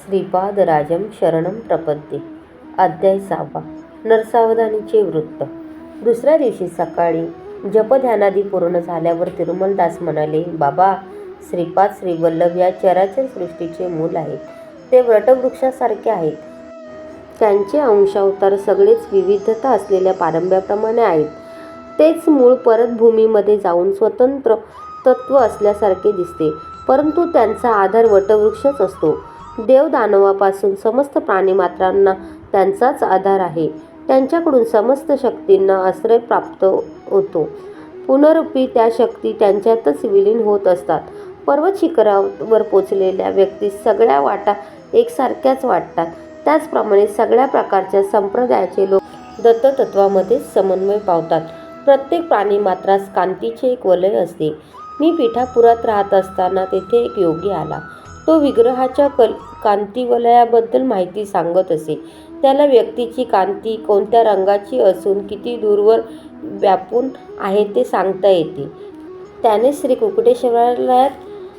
श्रीपादराजं शरणं प्रपद्ये. अध्याय 6. नरसावधानीचे वृत्त. दुसऱ्या दिवशी सकाळी जपध्यानादी पूर्ण झाल्यावर तिरुमलदास म्हणाले, बाबा, श्रीपाद श्रीवल्लभ या चराचर सृष्टीचे मूल आहेत. ते वटवृक्षासारखे आहेत. त्यांचे अंशावतार सगळेच विविधता असलेल्या पारंब्याप्रमाणे आहेत. तेच मूळ परत भूमीमध्ये जाऊन स्वतंत्र तत्व असल्यासारखे दिसते, परंतु त्यांचा आधार वटवृक्षच असतो. देवदानवापासून समस्त प्राणीमात्रांना त्यांचाच आधार आहे. त्यांच्याकडून समस्त शक्तींना आश्रय प्राप्त होतो. पुनरुपी त्या शक्ती त्यांच्यातच विलीन होत असतात. पर्वत शिखरावर पोचलेल्या व्यक्तीस सगळ्या वाटा एकसारख्याच वाटतात. त्याचप्रमाणे सगळ्या प्रकारच्या संप्रदायाचे लोक दत्ततत्वामध्ये समन्वय पावतात. प्रत्येक प्राणीमात्रास कांतीचे एक वलय असते. मी पिठापुरात राहत असताना तेथे एक योगी आला. तो विग्रहाच्या कांतिवलयाबद्दल माहिती सांगत असे. त्याला व्यक्तीची कांती कोणत्या रंगाची असून किती दूरवर व्यापून आहे ते सांगता येते. त्याने श्री कुकुटेश्वरालयात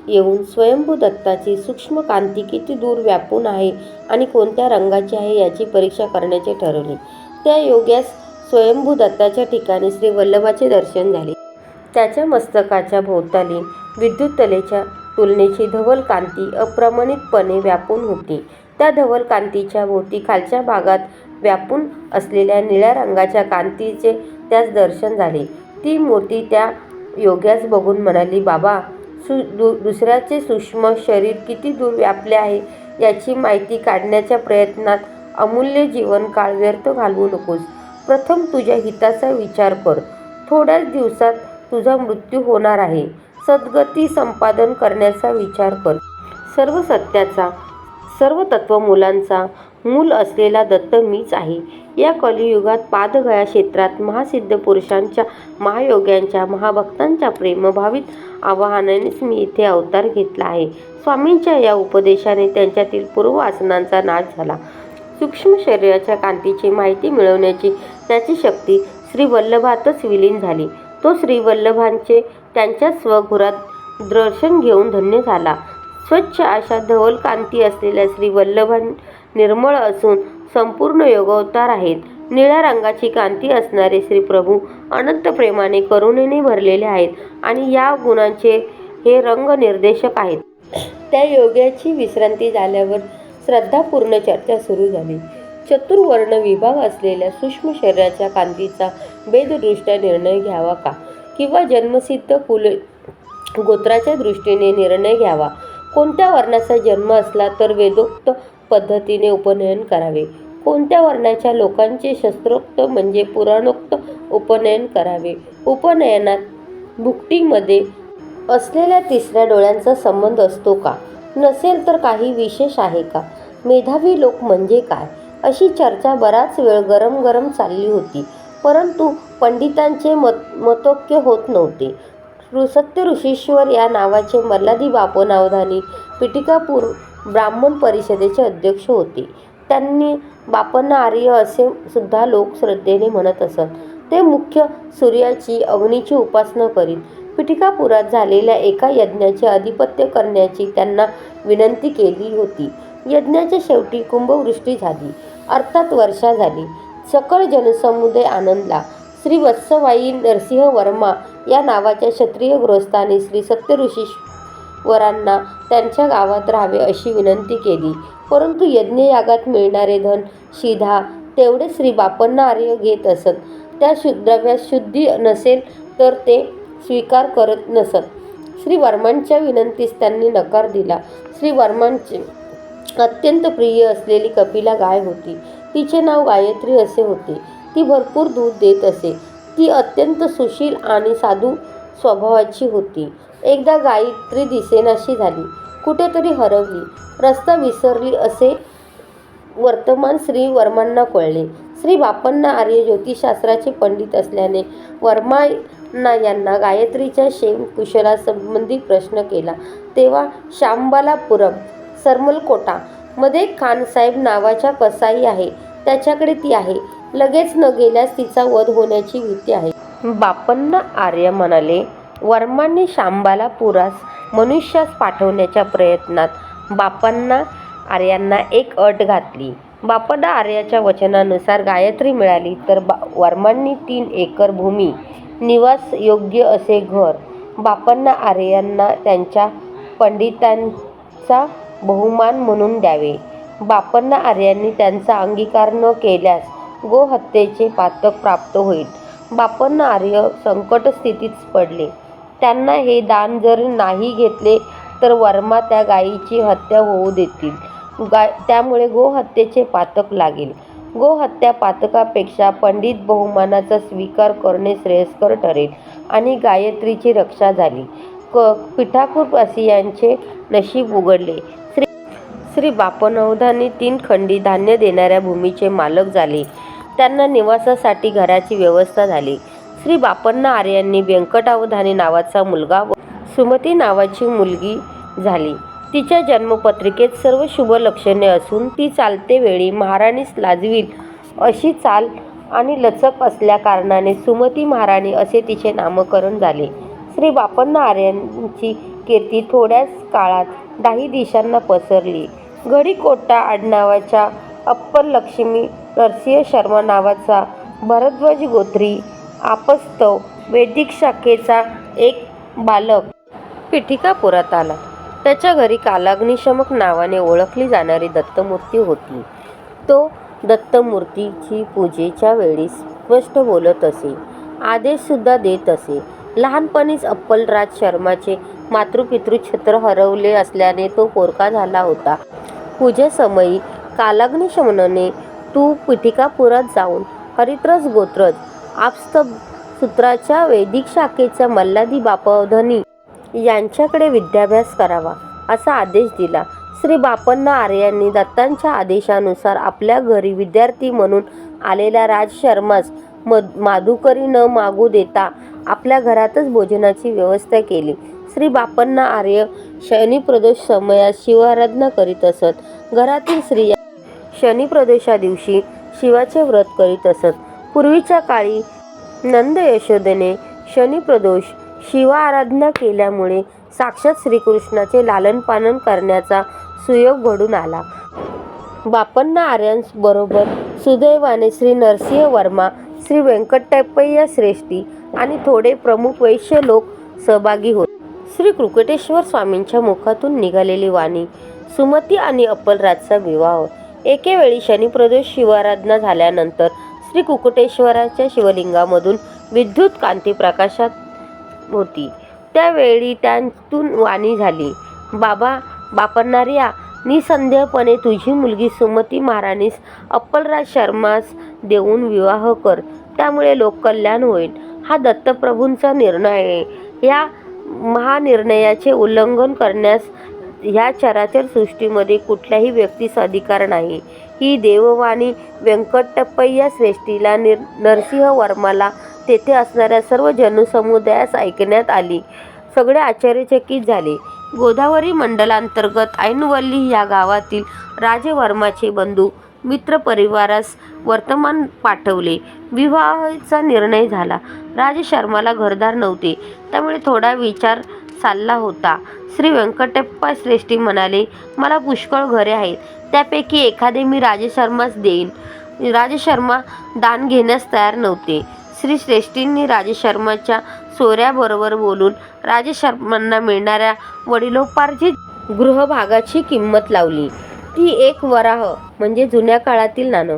येऊन स्वयंभू दत्ताची सूक्ष्म कांती किती दूर व्यापून आहे आणि कोणत्या रंगाची आहे याची परीक्षा करण्याचे ठरवले. त्या योग्यास स्वयंभू दत्ताच्या ठिकाणी श्री वल्लभाचे दर्शन झाले. त्याच्या मस्तकाच्या भोवताली विद्युतलेच्या तुलनेची धवल कांती अप्रमाणितपणे व्यापून होती. त्या धवल कांतीच्या भोवती खालच्या भागात व्यापून असलेल्या निळ्या रंगाच्या कांतीचे त्यास दर्शन झाले. ती मूर्ती त्या योग्यास बघून म्हणाली, बाबा, दुसऱ्याचे सूक्ष्म शरीर किती दूर व्यापले आहे याची माहिती काढण्याच्या प्रयत्नात अमूल्य जीवनकाळ व्यर्थ घालवू नकोस. प्रथम तुझ्या हिताचा विचार कर. थोड्याच दिवसात तुझा मृत्यू होणार आहे. सद्गती संपादन करण्याचा विचार कर. सर्व सत्याचा, सर्व तत्वमूलांचा मूल असलेला दत्त मीच आहे. या कलियुगात पादगया क्षेत्रात महासिद्ध पुरुषांच्या, महायोग्यांच्या, महाभक्तांच्या प्रेमभावित आवाहनानेच मी इथे अवतार घेतला आहे. स्वामींच्या या उपदेशाने त्यांच्यातील पूर्ववासनांचा नाश झाला. सूक्ष्म शरीराच्या कांतीची माहिती मिळवण्याची त्याची शक्ती श्रीवल्लभातच विलीन झाली. तो श्रीवल्लभांचे त्यांच्या स्वगृहात दर्शन घेऊन धन्य झाला. स्वच्छ अशा धवल कांती असलेल्या श्रीवल्लभा निर्मळ असून संपूर्ण योगावतार आहेत. निळ्या रंगाची कांती असणारे श्रीप्रभू अनंत प्रेमाने करुणेने भरलेले आहेत आणि या गुणांचे हे रंग निर्देशक आहेत. त्या योग्याची विश्रांती झाल्यावर श्रद्धापूर्ण चर्चा सुरू झाली. चतुर्वर्ण विभाग असलेल्या सूक्ष्म शरीराच्या कांतीचा वेददृष्ट्या निर्णय घ्यावा का, किंवा जन्मसिद्ध गोत्राच्या दृष्टीने निर्णय घ्यावा? कोणत्या वर्णाचा जन्म असला तर वेदोक्त पद्धतीने उपनयन करावे. कोणत्या वर्णाच्या लोकांचे शास्त्रोक्त म्हणजे पुराणोक्त उपनयन करावे. उपनयनात भुकटीमध्ये असलेल्या तिसऱ्या डोळ्यांचा संबंध असतो का? नसेल तर काही विशेष आहे का? मेधावी लोक म्हणजे काय? अशी चर्चा बराच वेळ गरम चालली होती, परंतु पंडितांचे मतोक्य होत नव्हते. सत्य ऋषीश्वर या नावाचे मल्हारी बापनावधानी पिटिकापूर ब्राह्मण परिषदेचे अध्यक्ष होते. त्यांनी बापना आर्य असे सुद्धा लोक श्रद्धेने म्हणत असत. ते मुख्य सूर्याची, अग्नीची उपासना करीत. पिटिकापुरात झालेल्या एका यज्ञाचे अधिपत्य करण्याची त्यांना विनंती केली होती. यज्ञाच्या शेवटी कुंभवृष्टी झाली, अर्थात वर्षा झाली. सकळ जनसमुदाय आनंदला. श्री वत्सवाई नरसिंह वर्मा या नावाच्या क्षत्रिय गृहस्थांनी श्री सत्यऋषीश्वरांना त्यांच्या गावात राहावे अशी विनंती केली, परंतु यज्ञयागात मिळणारे धन शिधा तेवढे श्री बापण्णा आर्य घेत असत. त्या द्रव्यात शुद्धी नसेल तर ते स्वीकार करत नसत. श्री वर्मांच्या विनंतीस त्यांनी नकार दिला. श्री वर्मांचे अत्यंत प्रिय असलेली कपिला गाय होती. तिचे नाव गायत्री असे होते. ती भरपूर दूध देत असे. ती अत्यंत सुशील आणि साधू स्वभावाची होती. एकदा गायत्री दिसेनाशी झाली, कुठेतरी हरवली, रस्ता विसरली असे वर्तमान श्री वर्मांना कळले. श्री बापण्णा आर्य ज्योतिषशास्त्राचे पंडित असल्याने वर्मा यांना गायत्रीच्या क्षेम कुशलासंबंधी प्रश्न केला. तेव्हा शांबालापुरम, सरमलकोटा मध्ये खानसाहेब नावाचा कसाई आहे, त्याच्याकडे ती आहे. लगेच न गेल्यास तिचा वध होण्याची भीती आहे. बापण्णा आर्य म्हणाले. वर्मांनी शांबालापुरास मनुष्यास पाठवण्याच्या प्रयत्नात बापण्णा आर्यांना एक अट घातली. बापांना आर्याच्या वचनानुसार गायत्री मिळाली तर वर्मांनी 3 एकर भूमी, निवास योग्य असे घर, बापांना आर्यांना त्यांच्या पंडितांचा बहुमान म्हणून द्यावे. बापांना आर्यांनी त्यांचा अंगीकार न केल्यास गोहत्येचे पातक प्राप्त होईल. बापांना आर्य संकट स्थितीत पडले. त्यांना हे दान जर नाही घेतले तर वर्मा त्या गायीची हत्या होऊ देतील. त्यामुळे गोहत्येचे पातक लागेल. गोहत्या पातकापेक्षा पंडित बहुमानाचा स्वीकार करणे श्रेयस्कर ठरेल आणि गायत्रीची रक्षा झाली. पिठापूरवासियांचे नशीब उघडले. श्री बापन अवधानी 3 खंडी धान्य देणाऱ्या भूमीचे मालक झाले. त्यांना निवासासाठी घराची व्यवस्था झाली. श्री बापन्ना आर्यांनी व्यंकटावधानी नावाचा मुलगा व सुमती नावाची मुलगी झाली. तिच्या जन्मपत्रिकेत सर्व शुभ लक्षणे असून ती चालते वेळी महाराणीस लाजवील अशी चाल आणि लचक असल्या कारणाने सुमती महाराणी असे तिचे नामकरण झाले. श्री बापन्ना आर्यांची कीर्ती थोड्याच काळात 10 दिशांना पसरली. गडीकोटा आडनावाच्या अप्पलक्ष्मी नरसिंह शर्मा नावाचा भरद्वाज गोत्री आपस्तव वैदिक शाखेचा एक बालक पिठिकापुरात आला. त्याच्या घरी कालाग्निशमक नावाने ओळखली जाणारी दत्तमूर्ती होती. तो दत्तमूर्तीची पूजेच्या वेळी स्पष्ट बोलत असे, आदेशसुद्धा देत असे. लहानपणीच अप्पलराज शर्माचे मातृपितृ छत्र हरवले असल्याने तो पोरका झाला होता. पूजेसमयी कालाग्निशमनाने तू पिठिकापुरात जाऊन हरित्रज गोत्रज आपस्तसूत्राच्या वैदिक शाखेचा मल्हारी बापधनी यांच्याकडे विद्याभ्यास करावा असा आदेश दिला. श्री बापन्ना आर्यांनी दत्तांच्या आदेशानुसार आपल्या घरी विद्यार्थी म्हणून आलेल्या राजशर्मास माधुकरी न मागू देता आपल्या घरातच भोजनाची व्यवस्था केली. श्री बापन्ना आर्य शनिप्रदोष समयात शिवाराधना करीत असत. घरातील स्त्रिया शनिप्रदोषा दिवशी शिवाचे व्रत करीत असत. पूर्वीच्या काळी नंद यशोदेने शनिप्रदोष शिवा आराधना केल्यामुळे साक्षात श्रीकृष्णाचे लालनपालन करण्याचा सुयोग घडून आला. बापन्ना आर्यांबरोबर सुदैवाने श्री नरसिंह वर्मा, श्री व्यंकटप्पय्या श्रेष्ठी आणि थोडे प्रमुख वैश्य लोक सहभागी होते. श्री कुकुटेश्वर स्वामींच्या मुखातून निघालेली वाणी, सुमती आणि अप्पलराजचा विवाह. एकेवेळी शनिप्रदोष शिवाराधना झाल्यानंतर श्री कुकुटेश्वराच्या शिवलिंगामधून विद्युत कांती प्रकाशात होती. त्यावेळी त्यातून वाणी झाली, बाबा बापन्नार्या, निसंदेहपणे तुझी मुलगी सुमती महाराणीस अप्पलराज शर्मास देऊन विवाह कर. त्यामुळे लोककल्याण होईल. हा दत्तप्रभूंचा निर्णय आहे. या महानिर्णयाचे उल्लंघन करण्यास ह्या चराचर सृष्टीमध्ये कुठल्याही व्यक्तीस अधिकार नाही. ही देववाणी व्यंकटप्पय्या श्रेष्ठीला नरसिंह वर्माला तेथे असणाऱ्या सर्व जनसमुदायास ऐकण्यात आली. सगळे आश्चर्यचकित झाले. गोदावरी मंडलांतर्गत ऐनवल्ली या गावातील राजवर्माचे बंधू मित्र परिवारास वर्तमान पाठवले. विवाहाचा निर्णय झाला. राजशर्माला घरदार नव्हते, त्यामुळे थोडा विचार चालला होता. श्री व्यंकटप्पा श्रेष्ठी म्हणाले, मला पुष्कळ घरे आहेत, त्यापैकी एखादे मी राजशर्मास देईन. राजशर्मा दान घेण्यास तयार नव्हते. श्री श्रेष्ठींनी राजशर्माच्या सोऱ्याबरोबर बोलून राजशर्मांना मिळणाऱ्या वडिलोपार्जित गृहभागाची किंमत लावली. ती 1 वराह म्हणजे जुन्या काळातील नाणं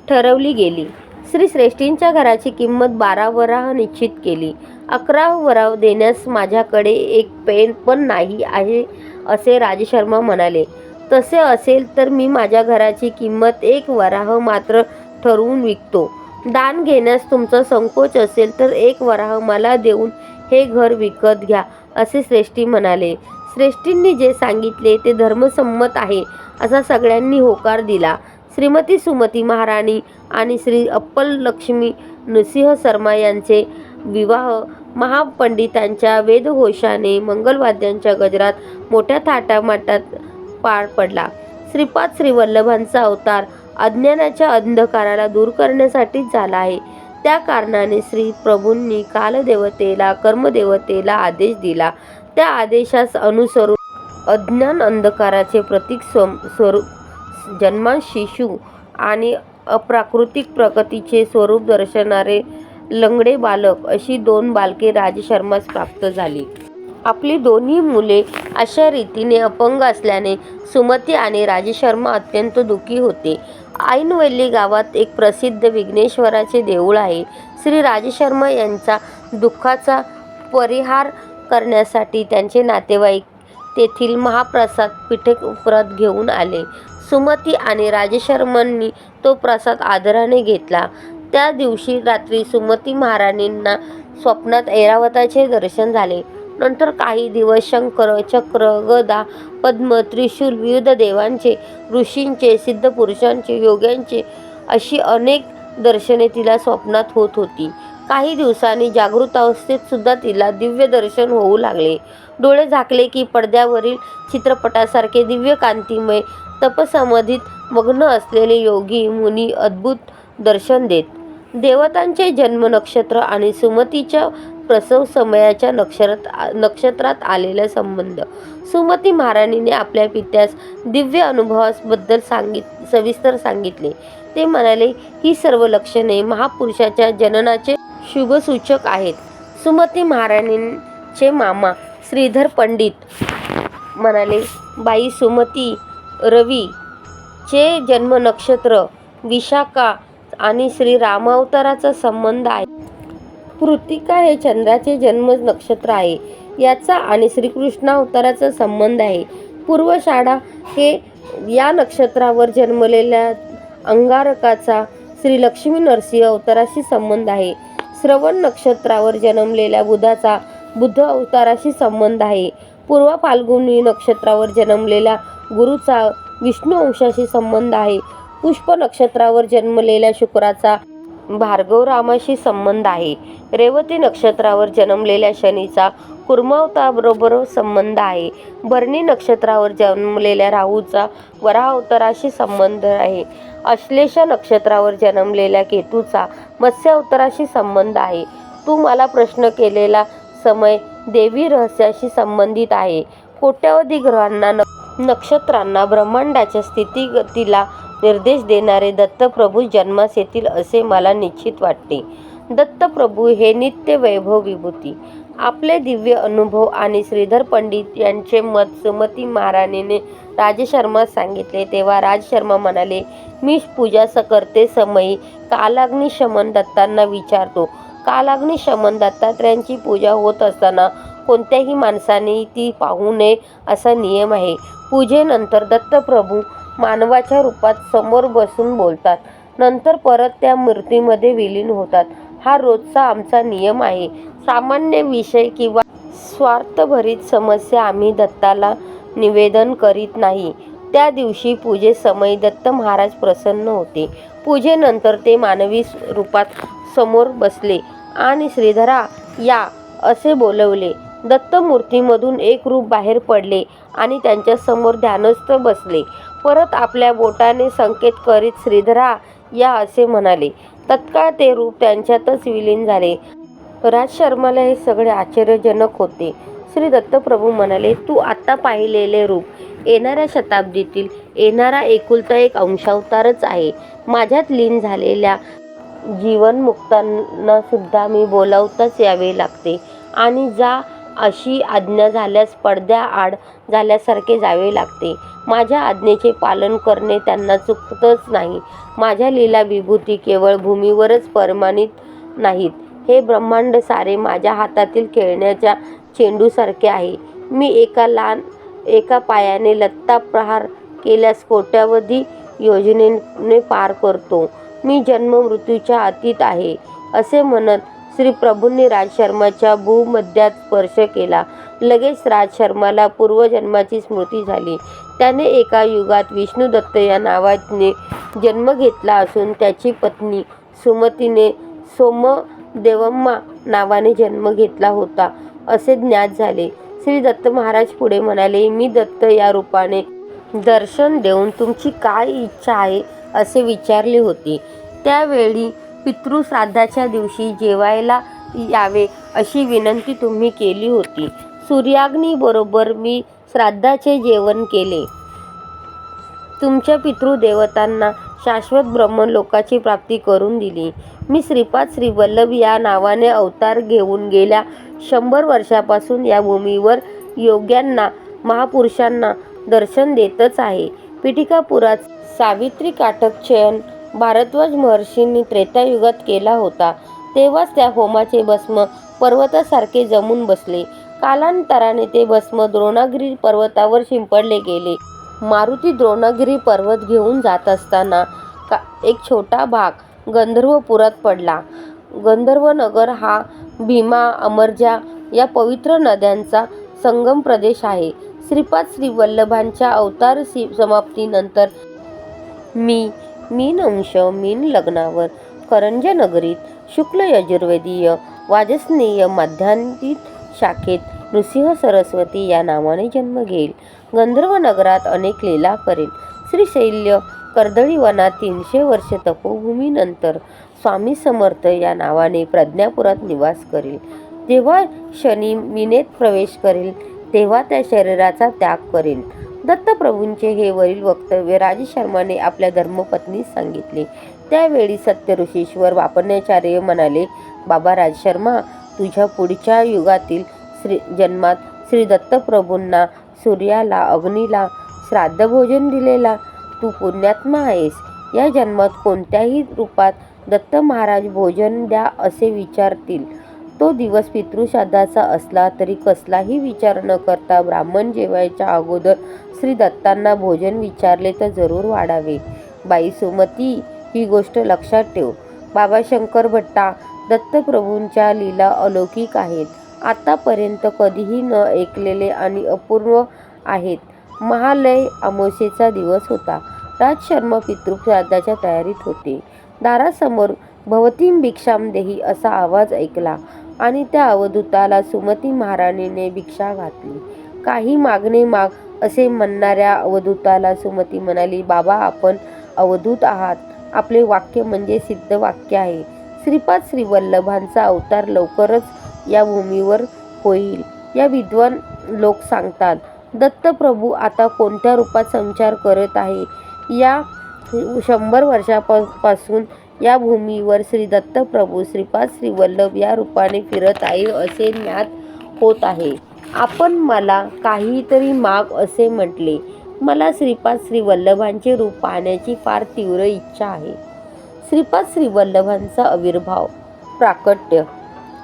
ठरवली गेली. श्री श्रेष्ठींच्या घराची किंमत 12 वराह निश्चित केली. 11 वराह देण्यास माझ्याकडे एक पेन पण नाही आहे असे राजशर्मा म्हणाले. तसे असेल तर मी माझ्या घराची किंमत 1 वराह मात्र ठरवून विकतो. दान घेण्यास तुमचा संकोच असेल तर 1 वराह मला देऊन हे घर विकत घ्या असे श्रेष्ठी म्हणाले. श्रेष्ठींनी जे सांगितले ते धर्मसंमत आहे असा सगळ्यांनी होकार दिला. श्रीमती सुमती महाराणी आणि श्री अप्पलक्ष्मी नरसिंह शर्मा यांचे विवाह महापंडितांच्या वेदघोषाने मंगलवाद्यांच्या गजरात मोठ्या थाटामाटात पार पडला. श्रीपाद श्रीवल्लभांचा अवतार अज्ञानाच्या अंधकाराला दूर करण्यासाठीच झाला आहे. त्या कारणाने श्री प्रभूंनी कालदेवतेला कर्मदेवतेला आदेश दिला. त्या आदेशास अनुसरून अज्ञान अंधकाराचे प्रतीक स्वरूप जन्मास शिशु आणि अप्राकृतिक प्रकृतीचे स्वरूप दर्शवणारे लंगडे बालक अशी 2 बालके राजशर्मास प्राप्त झाली. आपली दोन्ही मुले अशा रीतीने अपंग असल्याने सुमती आणि राजशर्मा अत्यंत दुःखी होते. ऐनवेल्ली गावात एक प्रसिद्ध विघ्नेश्वराचे देऊळ आहे. श्री राजशर्मा यांच्या दुःखाचा परिहार करण्यासाठी त्यांचे नातेवाईक तेथील महाप्रसाद पिठे-प्रत घेऊन आले. सुमती आणि राजशर्मांनी तो प्रसाद आदराने घेतला. त्या दिवशी रात्री सुमती महाराणींना स्वप्नात ऐरावताचे दर्शन झाले. नंतर काही दिवस शंकर, चक्र, गदा, पद्म, त्रिशूल, विविध देवांचे, ऋषींचे, सिद्धपुरुषांचे, योग्यांचे अशी अनेक दर्शने तिला स्वप्नात होत होती. काही दिवसांनी जागृत अवस्थेत सुद्धा तिला दिव्य दर्शन होऊ लागले. डोळे झाकले की पडद्यावरील चित्रपटासारखे दिव्य कांतिमय तपसमाधीत मग्न असलेले योगी मुनी अद्भुत दर्शन देत. देवतांचे जन्म नक्षत्र आणि सुमतीच्या प्रसव समयाच्या नक्षत्रात आलेला संबंध. सुमती महाराणीने आपल्या पित्यास दिव्य अनुभवाबद्दल सविस्तर सांगितले. ते म्हणाले, ही सर्व लक्षणे महापुरुषाच्या जननाचे शुभसूचक आहेत. सुमती महाराणींचे मामा श्रीधर पंडित म्हणाले, बाई सुमती, रवी चे जन्म नक्षत्र विशाखा आणि श्री रामावताराचा संबंध आहे. कृत्तिका हे चंद्राचे जन्म नक्षत्र आहे. याचा आणि श्रीकृष्णावताराचा संबंध आहे. पूर्वाषाढा हे या नक्षत्रावर जन्मलेल्या अंगारकाचा श्री लक्ष्मी नरसिंह अवताराशी संबंध आहे. श्रवण नक्षत्रावर जन्मलेल्या बुधाचा बुद्ध अवताराशी संबंध आहे. पूर्व फाल्गुनी नक्षत्रावर जन्मलेल्या गुरुचा विष्णू अंशाशी संबंध आहे. पुष्प नक्षत्रावर जन्मलेल्या शुक्राचा भार्गवरामाशी संबंध आहे. रेवती नक्षत्रावर जन्मलेल्या शनीचा कुर्मावताराबरोबर संबंध आहे. भरणी नक्षत्रावर जन्मलेल्या राहूचा वराह अवताराशी संबंध आहे. अश्लेषा नक्षत्रावर जन्मलेल्या केतूचा मत्स्य अवताराशी संबंध आहे. तू मला प्रश्न केलेला समय देवी रहस्याशी संबंधित आहे. कोट्यावधी ग्रहांना, नक्षत्रांना, ब्रह्मांडाच्या स्थितीगतीला निर्देश देणारे दत्तप्रभू जन्मास येतील असे मला निश्चित वाटते. दत्तप्रभू हे नित्य वैभव विभूती. आपले दिव्य अनुभव आणि श्रीधर पंडित यांचे मत सुमती महाराणीने राजशर्मास सांगितले. तेव्हा राजशर्मा म्हणाले, मी पूजा करते समयी कालाग्नी शमन दत्तांना विचारतो. कालाग्नी शमन दत्तात्रयांची पूजा होत असताना कोणत्याही माणसाने ती पाहू नये असा नियम आहे. पूजेनंतर दत्तप्रभू मानवाच्या रूपात समोर बसून बोलतात. नंतर परत त्या मूर्तीमध्ये विलीन होतात. हा रोजचा आमचा नियम आहे. सामान्य विषय किंवा स्वार्थभरित समस्या आम्ही दत्ताला निवेदन करीत नाही. त्या दिवशी पूजेसमयी दत्त महाराज प्रसन्न होते. पूजेनंतर ते मानवी रूपात समोर बसले आणि श्रीधरा या असे बोलवले. दत्तमूर्तीमधून एक रूप बाहेर पडले आणि त्यांच्या समोर ध्यानस्थ बसले. परत आपल्या बोटाने संकेत करीत श्रीधरा या असे म्हणाले. तत्काळ ते रूप त्यांच्यातच विलीन झाले. राजशर्माला हे सगळे आश्चर्यजनक होते. श्री दत्तप्रभू म्हणाले, तू आता पाहिलेले रूप येणाऱ्या शताब्दीतील येणारा एकुलता एक अंशावतारच आहे. माझ्यात लीन झालेल्या जीवनमुक्तांना सुद्धा मी बोलावताच यावे लागते आणि जा अशी आज्ञा झाल्यास पडद्याआड झाल्यासारखे जावे लागते. माझ्या आज्ञेचे पालन करणे त्यांना चुकतच नाही. माझ्या लीला विभूती केवळ भूमीवरच परिमाणित नाहीत. हे ब्रह्मांड सारे माझ्या हातातील खेळण्याच्या चेंडूसारखे आहे. मी एका पायाने लत्ता प्रहार केल्यास कोट्यावधी योजनेने पार करतो. मी जन्म मृत्यूच्या अतीत आहे असे म्हणत श्री प्रभूंनी राजशर्माच्या भूमध्यात स्पर्श केला. लगेच राजशर्माला पूर्वजन्माची स्मृती झाली. त्याने एका युगात विष्णुदत्त या नावाने जन्म घेतला असून त्याची पत्नी सुमतीने सोमदेवम्मा नावाने जन्म घेतला होता असे ज्ञात झाले. श्री दत्त महाराज पुढे म्हणाले, मी दत्त या रूपाने दर्शन देऊन तुमची काय इच्छा आहे असे विचारले होते. त्यावेळी पितृश्राद्धाच्या दिवशी जेवायला यावे अशी विनंती तुम्ही केली होती. सूर्याग्नीबरोबर मी श्राद्धाचे जेवण केले. तुमच्या पितृदेवतांना शाश्वत ब्रह्मलोकाची प्राप्ती करून दिली. मी श्रीपाद श्रीवल्लभ या नावाने अवतार घेऊन गेल्या 100 वर्षापासून या भूमीवर योग्यांना, महापुरुषांना दर्शन देतच आहे. पिठिकापुरात सावित्री काटकचयन भारद्वाज महर्षींनी त्रेतायुगात केला होता. तेव्हाच त्या होमाचे भस्म पर्वतासारखे जमून बसले. कालांतराने ते भस्म द्रोणागिरी पर्वतावर शिंपडले गेले. मारुती द्रोणागिरी पर्वत घेऊन जात असताना एक छोटा भाग गंधर्वपुरात पडला. गंधर्वनगर हा भीमा, अमरजा या पवित्र नद्यांचा संगम प्रदेश आहे. श्रीपाद श्रीवल्लभांच्या अवतार समाप्तीनंतर मीन अंश मीन लग्नावर करंज नगरीत शुक्ल यजुर्वेदीय वाजसनेय माध्यान्तिक शाखेत नृसिंह सरस्वती या नावाने जन्म घेईल. गंधर्व नगरात अनेक लीला करेल. श्रीशैल्य कर्दळीवनात 300 वर्ष तपोभूमीनंतर स्वामी समर्थ या नावाने प्रज्ञापुरात निवास करेल. जेव्हा शनी मीनेत प्रवेश करेल तेव्हा त्या शरीराचा त्याग करेल. दत्तप्रभूंचे हे वरील वक्तव्य राजशर्माने आपल्या धर्मपत्नीस सांगितले. त्यावेळी सत्यऋषीश्वर वापरण्याचार्य म्हणाले, बाबा राजशर्मा, तुझ्या पुढच्या युगातील जन्मात श्री दत्तप्रभूंना, सूर्याला, अग्नीला श्राद्धभोजन दिलेला तू पुण्यात्मा आहेस. या जन्मात कोणत्याही रूपात दत्त महाराज भोजन द्या असे विचारतील. तो दिवस पितृश्राद्धाचा असला तरी कसलाही विचार न करता ब्राह्मण जेवायच्या अगोदर श्री दत्तांना भोजन विचारले तर जरूर वाढावे. बाई सुमती, ही गोष्ट लक्षात ठेव. बाबा शंकर भट्टा, दत्तप्रभूंच्या लीला अलौकिक आहेत. आतापर्यंत कधीही न ऐकलेले आणि अपूर्व आहेत. महालय अमावास्येचा दिवस होता. राजशर्मा पितृश्राद्धाच्या तयारीत होते. दारासमोर भवतीं भिक्षाम देही असा आवाज ऐकला आणि त्या अवधूताला सुमती महाराणीने भिक्षा घातली. काही मागणे माग असे म्हणणाऱ्या अवधूताला सुमती म्हणाली, बाबा, आपण अवधूत आहात. आपले वाक्य म्हणजे सिद्ध वाक्य आहे. श्रीपाद श्रीवल्लभांचा अवतार लवकरच या भूमीवर होईल. या विद्वान लोक सांगतात. दत्तप्रभू आता कोणत्या रूपात संचार करत आहे? या 100 वर्षापासून या भूमीवर श्री दत्तप्रभू श्रीपाद श्रीवल्लभ या रूपाने फिरत आहे असे ज्ञात होत आहे. आपण मला काहीतरी माग असे म्हटले. मला श्रीपाद श्रीवल्लभांचे रूप पाहण्याची फार तीव्र इच्छा आहे. श्रीपाद श्रीवल्लभांचा आविर्भाव, प्राकट्य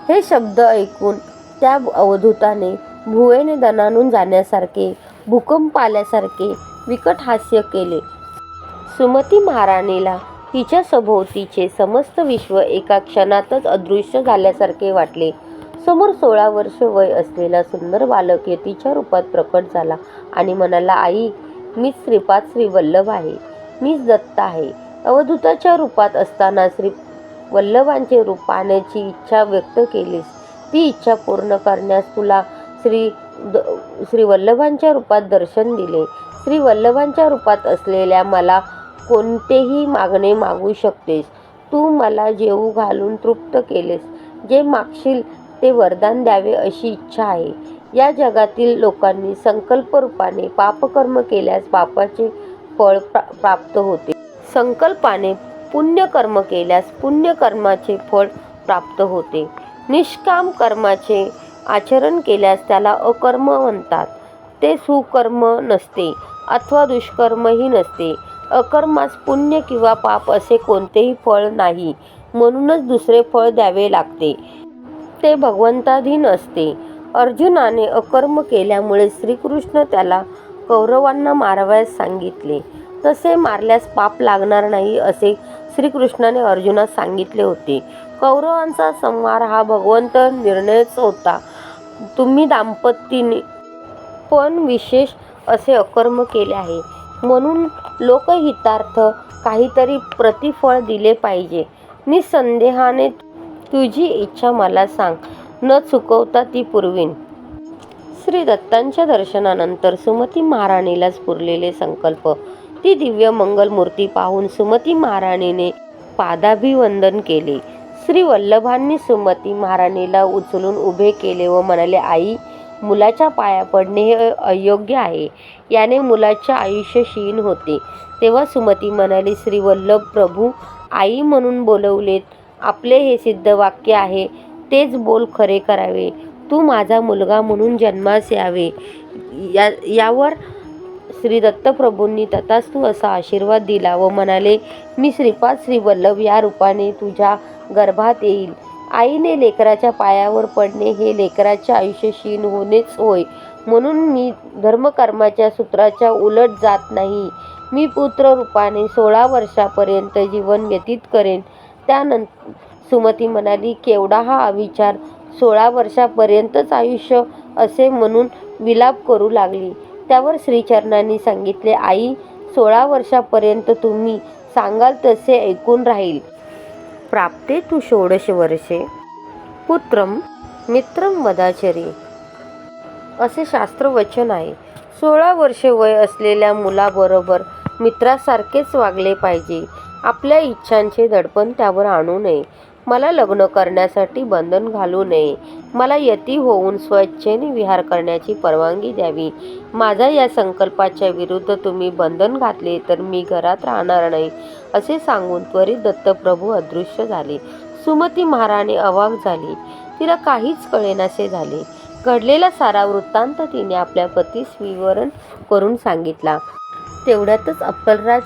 हे शब्द ऐकून त्या अवधूताने भुवेने दणाणून जाण्यासारखे, भूकंप आल्यासारखे विकट हास्य केले. सुमती महाराणीला तिच्या सभोवतीचे समस्त विश्व एका क्षणातच अदृश्य झाल्यासारखे वाटले. समोर 16 वर्ष वय असलेला सुंदर बालक यतीच्या रूपात प्रकट झाला आणि म्हणाला, आई, मीच श्रीपाद श्रीवल्लभ आहे. मीच दत्त आहे. अवधूताच्या रूपात असताना श्रीवल्लभांचे रूप पाहण्याची इच्छा व्यक्त केलीस. ती इच्छा पूर्ण करण्यास तुला श्रीवल्लभांच्या रूपात दर्शन दिले. श्रीवल्लभांच्या रूपात असलेल्या मला कोणतेही मागणे मागू शकतेस. तू मला जेवू घालून तृप्त केलेस. जे मागशील ते वरदान द्यावे अशी इच्छा आहे. या जगातील लोकांनी संकल्परूपाने पापकर्म केल्यास पापाचे फळ प्राप्त होते. संकल्पाने पुण्यकर्म केल्यास पुण्यकर्माचे फळ प्राप्त होते. निष्काम कर्माचे आचरण केल्यास त्याला अकर्म म्हणतात. ते सुकर्म नसते अथवा दुष्कर्मही नसते. अकर्मास पुण्य किंवा पाप असे कोणतेही फळ नाही. म्हणूनच दुसरे फळ द्यावे लागते. ते भगवंताधीन असते. अर्जुनाने अकर्म केल्यामुळे श्रीकृष्ण त्याला कौरवांना मारावयास सांगितले. तसे मारल्यास पाप लागणार नाही असे श्रीकृष्णाने अर्जुनास सांगितले होते. कौरवांचा संहार हा भगवंत निर्णयच होता. तुम्ही दाम्पत्याने पण विशेष असे अकर्म केले आहे. म्हणून लोकहितार्थ काहीतरी प्रतिफळ दिले पाहिजे. निसंदेहाने तुझी इच्छा मला सांग, न चुकवता ती पुरवीन. श्री दत्तांच्या दर्शनानंतर सुमती महाराणीला स्फुरलेले संकल्प. ती दिव्य मंगलमूर्ती पाहून सुमती महाराणीने पादाभिवंदन केले. श्री वल्लभांनी सुमती महाराणीला उचलून उभे केले व म्हणाले, आई, मुलाच्या पाया पडणे हे अयोग्य आहे. याने मुलाचे आयुष्य क्षीण होते. तेव्हा सुमती म्हणाली, श्री वल्लभ प्रभू आई म्हणून बोलवलेत. आपले हे सिद्ध वाक्य आहे, तेच बोल खरे करावे. तू माझा मुलगा म्हणून जन्मास यावे. यावर श्री दत्तप्रभूंनी तथास्तु असा आशीर्वाद दिला व म्हणाले, मी श्रीपाद श्री वल्लभ या रूपाने तुझ्या गर्भात येईल. आईने लेकराच्या पायावर पडणे हे लेकराचे आयुष्य क्षीण होणेच होय. म्हणून मी धर्मकर्माच्या सूत्राच्या उलट जात नाही. मी पुत्र रूपाने 16 वर्षापर्यंत जीवन व्यतीत करेन. त्यानंतर सुमती म्हणाली, केवढा हा अविचार! 16 वर्षापर्यंतच आयुष्य असे म्हणून विलाप करू लागली. त्यावर श्रीचरणांनी सांगितले, आई 16 वर्षापर्यंत तुम्ही सांगाल तसे ऐकून राहील. प्राप्ते तु 16 वर्षे पुत्रम मित्रम वदाचरी असे शास्त्रवचन आहे. 16 वर्षे वय असलेल्या मुलाबरोबर मित्रासारखेच वागले पाहिजे. आपल्या इच्छांचे दडपण त्यावर आणू नये. मला लग्न करण्यासाठी बंधन घालू नये. मला यती होऊन स्वेच्छेने विहार करण्याची परवानगी द्यावी. माझ्या या संकल्पाच्या विरुद्ध तुम्ही बंधन घातले तर मी घरात राहणार नाही, असे सांगून त्वरित दत्तप्रभू अदृश्य झाले. सुमती महाराणी अवाक झाली. तिला काहीच कळेनासे झाले. घडलेला सारा वृत्तांत तिने आपल्या पतीस विवरण करून सांगितला. तेवढ्यातच अप्पलराज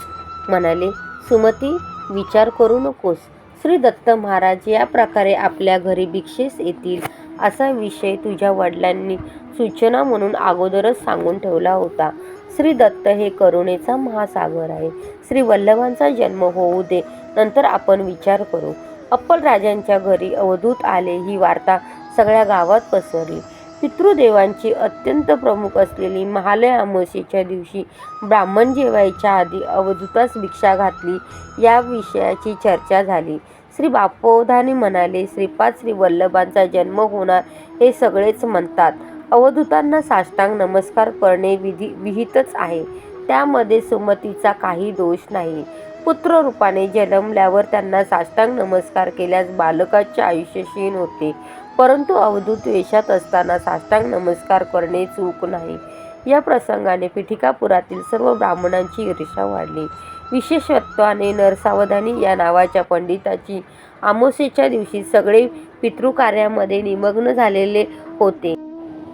म्हणाले, सुमती, विचार करू नकोस. श्री दत्त महाराज या प्रकारे आपल्या घरी भिक्षेस येतील असा विषय तुझ्या वडिलांनी सूचना म्हणून अगोदरच सांगून ठेवला होता. श्री दत्त हे करुणेचा महासागर आहे. श्री वल्लभांचा जन्म होऊ दे, नंतर आपण विचार करू. अप्पलराजांच्या घरी अवधूत आले ही वार्ता सगळ्या गावात पसरली. पितृदेवांची अत्यंत प्रमुख असलेली महालय अमावास्येच्या दिवशी ब्राह्मण जेवायच्या आधी अवधूतास भिक्षा घातली या विषयाची चर्चा झाली. श्री बापोधाने म्हणाले, श्रीपाद श्री वल्लभांचा जन्म होणार हे सगळेच म्हणतात. अवधूतांना साष्टांग नमस्कार करणे विहितच आहे. त्यामध्ये सुमतीचा काही दोष नाही. पुत्र रूपाने जन्मल्यावर त्यांना साष्टांग नमस्कार केल्यास बालकाचे आयुष्य क्षीण होते, परंतु अवधूत वेशात असताना साष्टांग नमस्कार करणे चूक नाही. या प्रसंगाने पिठिकापुरातील सर्व ब्राह्मणांची ईर्ष्या वाढली. विशेषत्वाने नरसावधानी या नावाच्या पंडिताची अमावास्येच्या दिवशी सगळे पितृकार्यामध्ये निमग्न झालेले होते.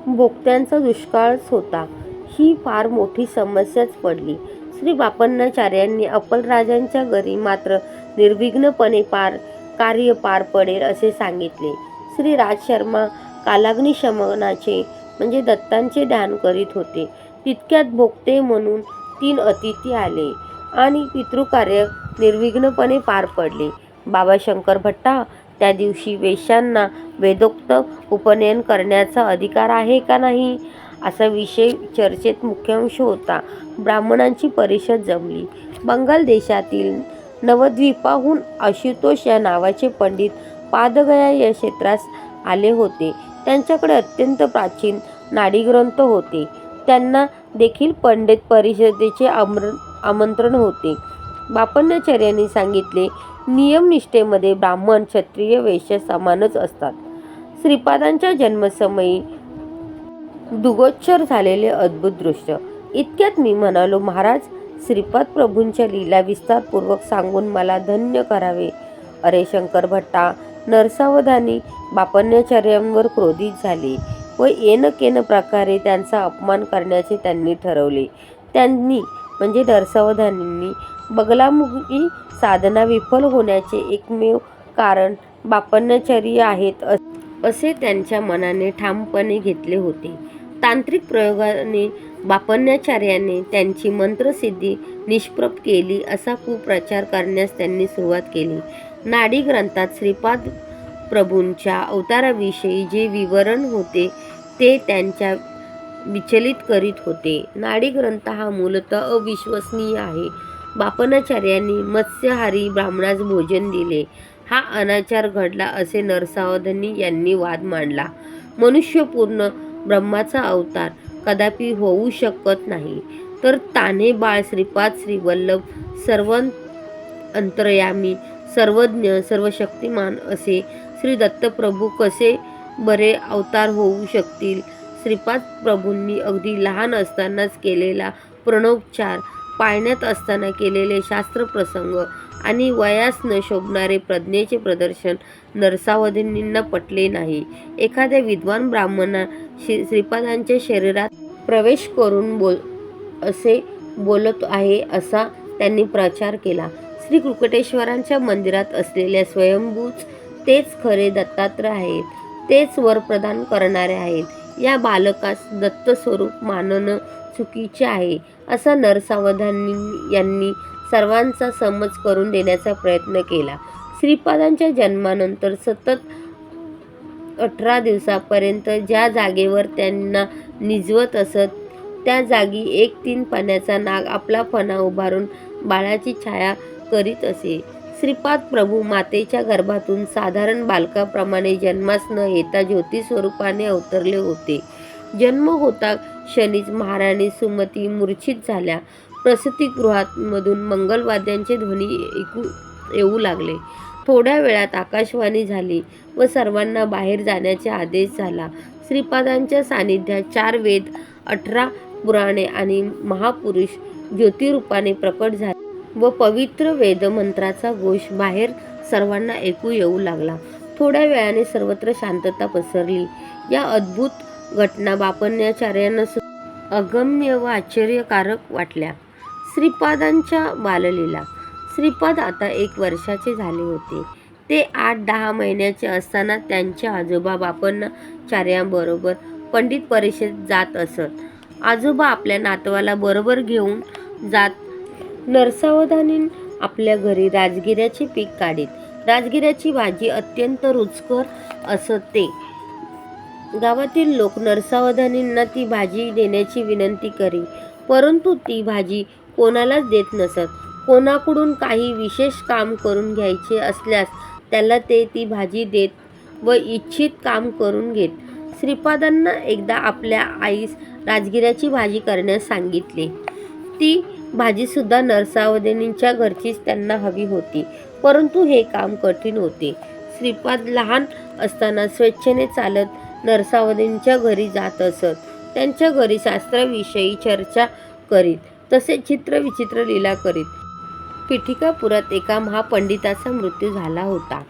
भोक्त्यांचा दुष्काळच होता. ही फार मोठी समस्याच पडली. श्री बापन्नाचार्यांनी अप्पलराजांच्या घरी मात्र निर्विघ्नपणे कार्य पार पडेल असे सांगितले. श्री राजशर्मा कालाग्निशमनाचे म्हणजे दत्तांचे ध्यान करीत होते. तितक्यात भोक्ते म्हणून 3 अतिथी आले आणि पितृकार्य निर्विघ्नपणे पार पडले. बाबा शंकर भट्टा, त्या दिवशी वेश्यांना वेदोक्त उपनयन करण्याचा अधिकार आहे का नाही, असा विषय चर्चेत मुख्यांश होता. ब्राह्मणांची परिषद जमली. बंगाल देशातील नवद्वीपाहून आशुतोष या नावाचे पंडित पादगया या क्षेत्रास आले होते. त्यांच्याकडे अत्यंत प्राचीन नाडीग्रंथ होते. त्यांना देखील पंडित परिषदेचे आमंत्रण होते. बापन्नाचार्यांनी सांगितले, नियमनिष्ठेमध्ये ब्राह्मण क्षत्रिय वैश्य समानच असतात. श्रीपादांच्या जन्मसमयी दुगोचर झालेले अद्भुत दृश्य. इतक्यात मी म्हणालो, महाराज, श्रीपाद प्रभूंच्या लीला विस्तारपूर्वक सांगून मला धन्य करावे. अरे शंकर भट्टा, नरसावधानी बापन्नाचार्यांवर क्रोधित झाले व येनकेन प्रकारे त्यांचा अपमान करण्याचे त्यांनी ठरवले. त्यांनी म्हणजे नरसावधानींनी बगलामुखी साधना विफल होण्याचे एकमेव कारण बापन्नाचार्य आहेत असे त्यांच्या मनाने ठामपणे घेतले होते. तांत्रिक प्रयोगाने बापन्नाचार्याने त्यांची मंत्रसिद्धी निष्प्रभ केली असा कुप्रचार करण्यास त्यांनी सुरुवात केली. नाडी ग्रंथात श्रीपाद प्रभूंच्या अवताराविषयी जे विवरण होते ते त्यांच्या विचलित करीत होते. नाडी ग्रंथ हा मूलतः अविश्वसनीय आहे. बापन्नाचार्यांनी मत्स्याहारी ब्राह्मणास भोजन दिले हा अनाचार घडला असे नरसावधानी यांनी वाद मांडला. मनुष्यपूर्ण ब्रह्माचा अवतार कदापि होऊ शकत नाही, तर तान्हे बाळ श्रीपाद श्री वल्लभ सर्व अंतर्यामी, सर्वज्ञ, सर्वशक्तिमान असे श्री दत्तप्रभू कसे बरे अवतार होऊ शकतील? श्रीपाद प्रभूंनी अगदी लहान असतानाच केलेला प्रणोपचार, पाळण्यात असताना केलेले शास्त्रप्रसंग आणि वयास न शोभणारे प्रज्ञेचे प्रदर्शन नरसावधानींना पटले नाही. एखाद्या विद्वान ब्राह्मणा श्रीपादांच्या शरीरात प्रवेश करून असे बोलत आहे असा त्यांनी प्रचार केला. श्री कृकटेश्वरांच्या मंदिरात असलेल्या स्वयंभूच तेच खरे दत्तात्रय आहेत, तेच वर प्रदान करणारे आहेत. या बालकास दत्तस्वरूप मानणं चुकीचे आहे असा नरसावधानी यांनी सर्वांचा समज करून देण्याचा प्रयत्न केला. श्रीपादांच्या जन्मानंतर सतत 18 दिवसापर्यंत ज्या जागेवर त्यांना निजवत असत त्या जागी एक 3 पाण्याचा नाग आपला फणा उभारून बाळाची छाया करीत असे. श्रीपाद प्रभू मातेच्या गर्भातून साधारण बालकाप्रमाणे जन्मास न येता ज्योती स्वरूपाने अवतरले होते. जन्म होता क्षणीच महाराणी सुमती मूर्छित झाल्या. प्रसूतिगृहामधून मंगलवाद्यांचे ध्वनी येऊ लागले. थोड्या वेळात आकाशवाणी झाली व सर्वांना बाहेर जाण्याचे आदेश झाला. श्रीपादांच्या सानिध्यात 4 वेद, 18 पुराणे आणि महापुरुष ज्योतिरूपाने प्रकट झाले व पवित्र वेदमंत्राचा घोष बाहेर सर्वांना ऐकू येऊ लागला. थोड्या वेळाने सर्वत्र शांतता पसरली. या अद्भुत घटना बापण्याचार्यांना अगम्य व आश्चर्यकारक वाटल्या. श्रीपादांच्या बाललीला. श्रीपाद आता 1 वर्षाचे झाले होते. ते 8-10 महिन्याचे असताना त्यांचे आजोबा बापण्याचार्यांबरोबर पंडित परिषदेत जात असत. आजोबा आपल्या नातवाला बरोबर घेऊन जात. नरसावधानी आपल्या घरी राजगिऱ्याचे पीक काढीत. राजगिऱ्याची भाजी अत्यंत रुचकर असते. गावातील लोक नरसावधानींना ती भाजी देण्याची विनंती करी, परंतु ती भाजी कोणालाच देत नसत. कोणाकडून काही विशेष काम करून घ्यायचे असल्यास त्याला ते ती भाजी देत व इच्छित काम करून घेत. श्रीपादांना एकदा आपल्या आईस राजगिऱ्याची भाजी करण्यास सांगितले. ती भाजीसुद्धा नरसावधानींच्या घरचीच त्यांना हवी होती, परंतु हे काम कठीण होते. श्रीपाद लहान असताना स्वेच्छेने चालत नरसावधानींच्या घरी जात असत. त्यांच्या घरी शास्त्राविषयी चर्चा करीत, तसेच चित्रविचित्र लीला करीत. पिठिकापुरात एका महापंडिताचा मृत्यू झाला होता.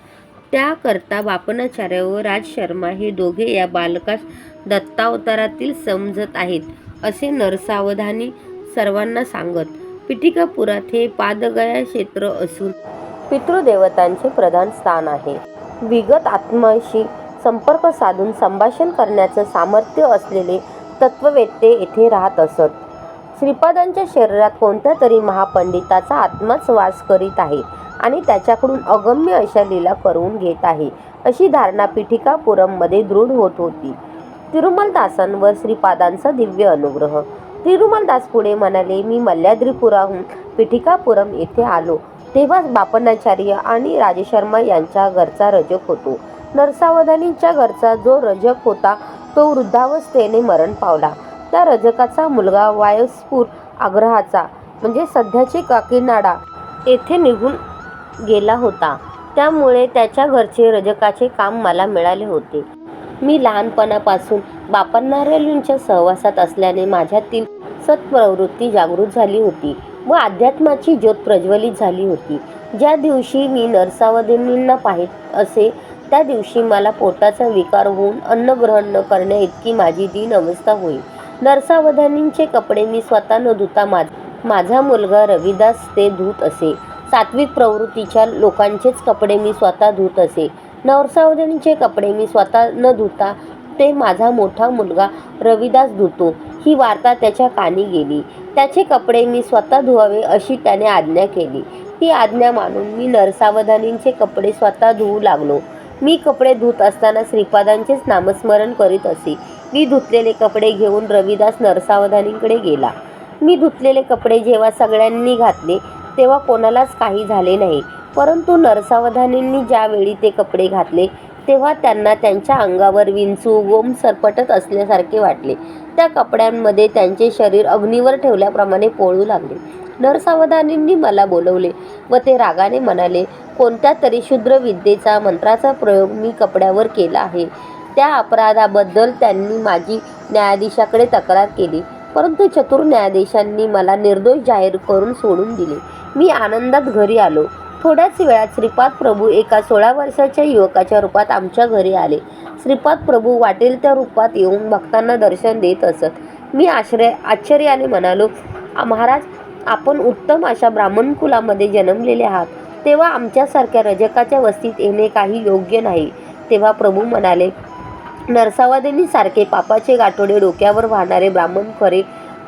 त्याकरता बापणाचार्य व राजशर्मा हे दोघे या बालकास दत्तावतारातील समजत आहेत असे नरसावधानी सर्वांना सांगत. पिठिकापुरात हे पादगया क्षेत्र असून पितृदेवतांचे प्रधान स्थान आहे. विगत आत्म्याशी संपर्क साधून संभाषण करण्याचं सामर्थ्य असलेले तत्ववेत्ते येथे राहत असत. श्रीपादांच्या शरीरात कोणत्या तरी महापंडिताचा आत्माच वास करीत आहे आणि त्याच्याकडून अगम्य अशा लीला करून घेत आहे अशी धारणा पिठिकापुरममध्ये दृढ होत होती. तिरुमलदासांवर श्रीपादांचा दिव्य अनुग्रह. तिरुमलदास पुढे म्हणाले, मी मल्याद्रीपुराहून पिठिकापुरम येथे आलो तेव्हा बापणाचार्य आणि राजशर्मा यांच्या घरचा रजक होतो. नरसावधानींच्या घरचा जो रजक होता तो वृद्धावस्थेने मरण पावला. त्या रजकाचा मुलगा वायस्पूर आग्रहाचा म्हणजे सध्याचे काकीनाडा येथे निघून गेला होता. त्यामुळे त्याच्या घरचे रजकाचे काम मला मिळाले होते. मी लहानपणापासून बापणाचार्यांच्या सहवासात असल्याने माझ्यातील सत्प्रवृत्ती जागृत झाली होती व अध्यात्माची ज्योत प्रज्वलित झाली होती. ज्या दिवशी मी नरसावधानींना पाहित असे त्या दिवशी मला पोटाचा विकार होऊन अन्न ग्रहण न करण्या इतकी माझी दीन अवस्था होई. नरसावधानींचे कपडे मी स्वतः न धुता माझा मुलगा रविदास ते धुत असे. सात्विक प्रवृत्तीच्या लोकांचेच कपडे मी स्वतः धुत असे. नरसावधानींचे कपडे मी स्वतः न धुता ते माझा मोठा मुलगा रविदास धुतो. ही वार्ता त्याच्या कानी गेली. त्याचे कपडे मी स्वतः धुवावे अशी त्याने आज्ञा केली. ही आज्ञा मानून मी नरसावधानींचे कपडे स्वतः धुवू लागलो. मी कपडे धुत असताना श्रीपादांचेच नामस्मरण करीत असे. मी धुतलेले कपडे घेऊन रविदास नरसावधानींकडे गेला. मी धुतलेले कपडे जेव्हा सगळ्यांनी घातले तेव्हा कोणालाच काही झाले नाही, परंतु नरसावधानींनी ज्यावेळी ते कपडे घातले तेव्हा त्यांना त्यांच्या अंगावर विंचू गोम सरपटत असल्यासारखे वाटले. त्या कपड्यांमध्ये त्यांचे शरीर अग्नीवर ठेवल्याप्रमाणे पोळू लागले. नरसावधानींनी मला बोलवले व ते रागाने म्हणाले, कोणत्या तरी शूद्र विद्येचा मंत्राचा प्रयोग मी कपड्यावर केला आहे. त्या अपराधाबद्दल त्यांनी माझी न्यायाधीशाकडे तक्रार केली, परंतु चतुर न्यायाधीशांनी मला निर्दोष जाहीर करून सोडून दिले. मी आनंदात घरी आलो. थोड्याच वेळात श्रीपाद प्रभू एका 16 वर्षाच्या युवकाच्या रूपात आमच्या घरी आले. श्रीपाद प्रभू वाटेल त्या रूपात येऊन भक्तांना दर्शन देत असत. मी आश्चर्याने म्हणालो, महाराज, आपण उत्तम अशा ब्राह्मण कुलामध्ये जन्मलेले आहात, तेव्हा आमच्यासारख्या रजकाच्या वस्तीत येणे काही योग्य नाही. तेव्हा प्रभू म्हणाले, नरसावधानी सारखे पापाचे गाठोडे डोक्यावर वाहणारे ब्राह्मण खरे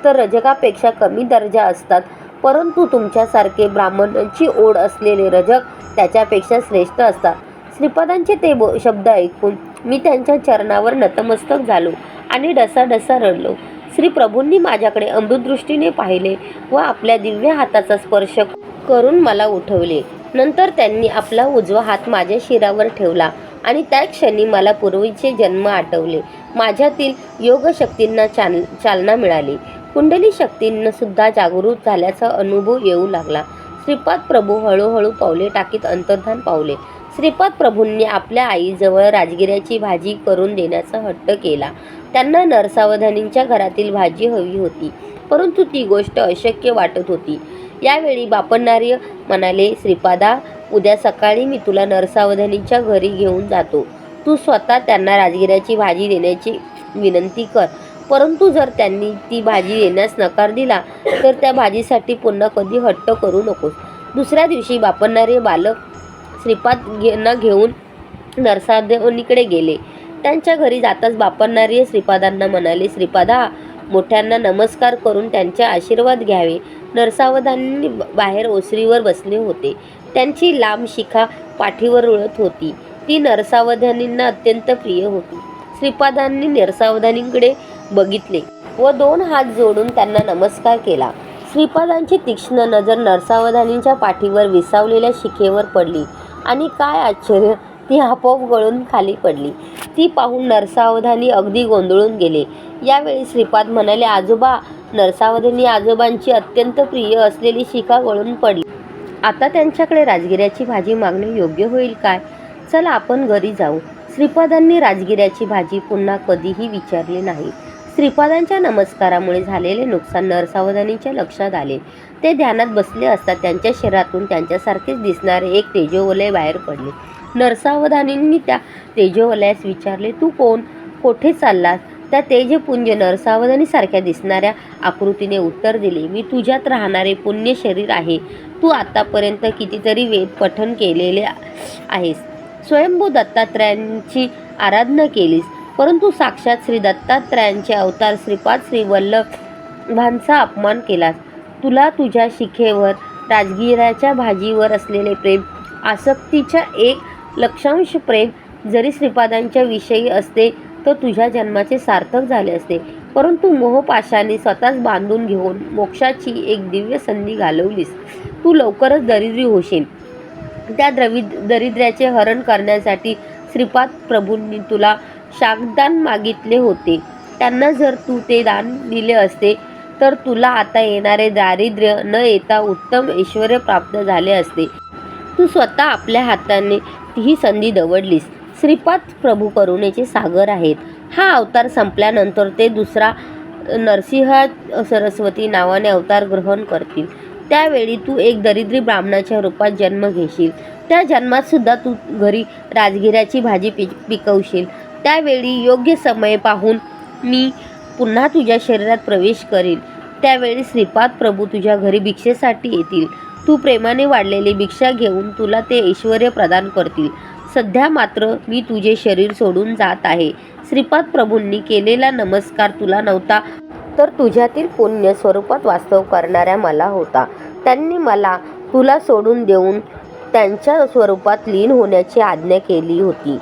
तर रजकापेक्षा कमी दर्जा असतात, परंतु तुमच्यासारखे ब्राह्मणांची ओढ असलेले रजक त्याच्यापेक्षा श्रेष्ठ असतात. श्रीपादांचे ते शब्द ऐकून मी त्यांच्या चरणावर नतमस्तक झालो आणि डसाडसा रडलो. श्री प्रभूंनी माझ्याकडे अमृतदृष्टीने पाहिले व आपल्या दिव्य हाताचा स्पर्श करून मला उठवले. नंतर त्यांनी आपला उजवा हात माझ्या शिरावर ठेवला आणि त्या क्षणी मला पूर्वीचे जन्म आठवले. माझ्यातील योगशक्तींना चालना मिळाली. कुंडली शक्तींना सुद्धा जागृत झाल्याचा अनुभव येऊ लागला. श्रीपाद प्रभू हळूहळू पावले टाकीत अंतर्धान पावले. श्रीपाद प्रभूंनी आपल्या आईजवळ राजगिऱ्याची भाजी करून देण्याचा हट्ट केला. त्यांना नरसावधानींच्या घरातील भाजी हवी होती, परंतु ती गोष्ट अशक्य वाटत होती. यावेळी बापणार्य म्हणाले, श्रीपादा, उद्या सकाळी मी तुला नरसावधानीच्या घरी घेऊन जातो. तू स्वतः त्यांना राजगिऱ्याची भाजी देण्याची विनंती कर, परंतु जर त्यांनी ती भाजी देण्यास नकार दिला तर त्या भाजीसाठी पुन्हा कधी हट्ट करू नकोस. दुसऱ्या दिवशी बापणारे बालक श्रीपादांना घेऊन नरसावधानीकडे गेले. त्यांच्या घरी जाताच बापणारे श्रीपादांना म्हणाले, श्रीपादा, मोठ्यांना नमस्कार करून त्यांचे आशीर्वाद घ्यावे. नरसावधानी बाहेर ओसरीवर बसले होते. त्यांची लांब शिखा पाठीवर रुळत होती. ती नरसावधानींना अत्यंत प्रिय होती. श्रीपादांनी नरसावधानींकडे बघितले व 2 हात जोडून त्यांना नमस्कार केला. श्रीपादांची तीक्ष्ण नजर नरसावधानींच्या पाठीवर विसावलेल्या शिखेवर पडली आणि काय आश्चर्य, ती आपोआप गळून खाली पडली. ती पाहून नरसावधानी अगदी गोंधळून गेले. यावेळी श्रीपाद म्हणाले, आजोबा, नरसावधानी आजोबांची अत्यंत प्रिय असलेली शिखा गळून पडली. आता त्यांच्याकडे राजगिऱ्याची भाजी मागणे योग्य होईल काय? चला आपण घरी जाऊ. श्रीपादांनी राजगिऱ्याची भाजी पुन्हा कधीही विचारली नाही. श्रीपादांच्या नमस्कारामुळे झालेले नुकसान नरसावधानीच्या लक्षात आले. ते ध्यानात बसले असता त्यांच्या शरीरातून त्यांच्यासारखेच दिसणारे एक तेजोवलय बाहेर पडले. नरसावधानींनी त्या तेजोवलयास विचारले, तू कोण? कोठे चाललास? त्या तेजपुंज नरसावधानीसारख्या दिसणाऱ्या आकृतीने उत्तर दिले, मी तुझ्यात राहणारे पुण्य शरीर आहे. तू आतापर्यंत कितीतरी वेद पठण केलेले आहेस. स्वयंभू दत्तात्रयांची आराधना केलीस, परंतु साक्षात श्री दत्तात्रयांचे अवतार श्रीपाद श्रीवल्लभांचा अपमान केलास. तुला तुझ्या शिखेवर, राजगिऱ्याच्या भाजीवर असलेले प्रेम, आसक्तीच्या 1,00,000 प्रेम जरी श्रीपादांच्या विषयी असते तर तुझ्या जन्माचे सार्थक झाले असते, परंतु मोहपाशाने स्वतःच बांधून घेऊन मोक्षाची एक दिव्य संधी घालवलीस. तू लवकरच दरिद्री होशील. त्या दरिद्र्याचे हरण करण्यासाठी श्रीपाद प्रभूंनी तुला शाकदान मागितले होते. त्यांना जर तू ते दान दिले असते तर तुला आता येणारे दारिद्र्य न येता उत्तम ऐश्वर्य प्राप्त झाले असते. तू स्वतः आपल्या हाताने ही संधी दवडलीस. श्रीपाद प्रभू करुणेचे सागर आहेत. हा अवतार संपल्यानंतर ते दुसरा नरसिंह सरस्वती नावाने अवतार ग्रहण करतील. त्यावेळी तू एक दरिद्री ब्राह्मणाच्या रूपात जन्म घेशील. त्या जन्मात सुद्धा तू घरी राजगिऱ्याची भाजी पिकवशील. त्यावेळी योग्य समय पाहून मी पुन्हा तुझ्या शरीरात प्रवेश करील. त्यावेळी श्रीपाद प्रभू तुझ्या घरी भिक्षेसाठी येतील. तू प्रेमाने वाढलेली भिक्षा घेऊन तुला ते ऐश्वर्य प्रदान करतील. सध्या मात्र मी तुझे शरीर सोडून जात आहे. श्रीपाद प्रभूंनी केलेला नमस्कार तुला नव्हता, तर तुझ्यातील पुण्य स्वरूपात वास्तव करणाऱ्या मला होता. त्यांनी मला तुला सोडून देऊन त्यांच्या स्वरूपात लीन होण्याची आज्ञा केली होती.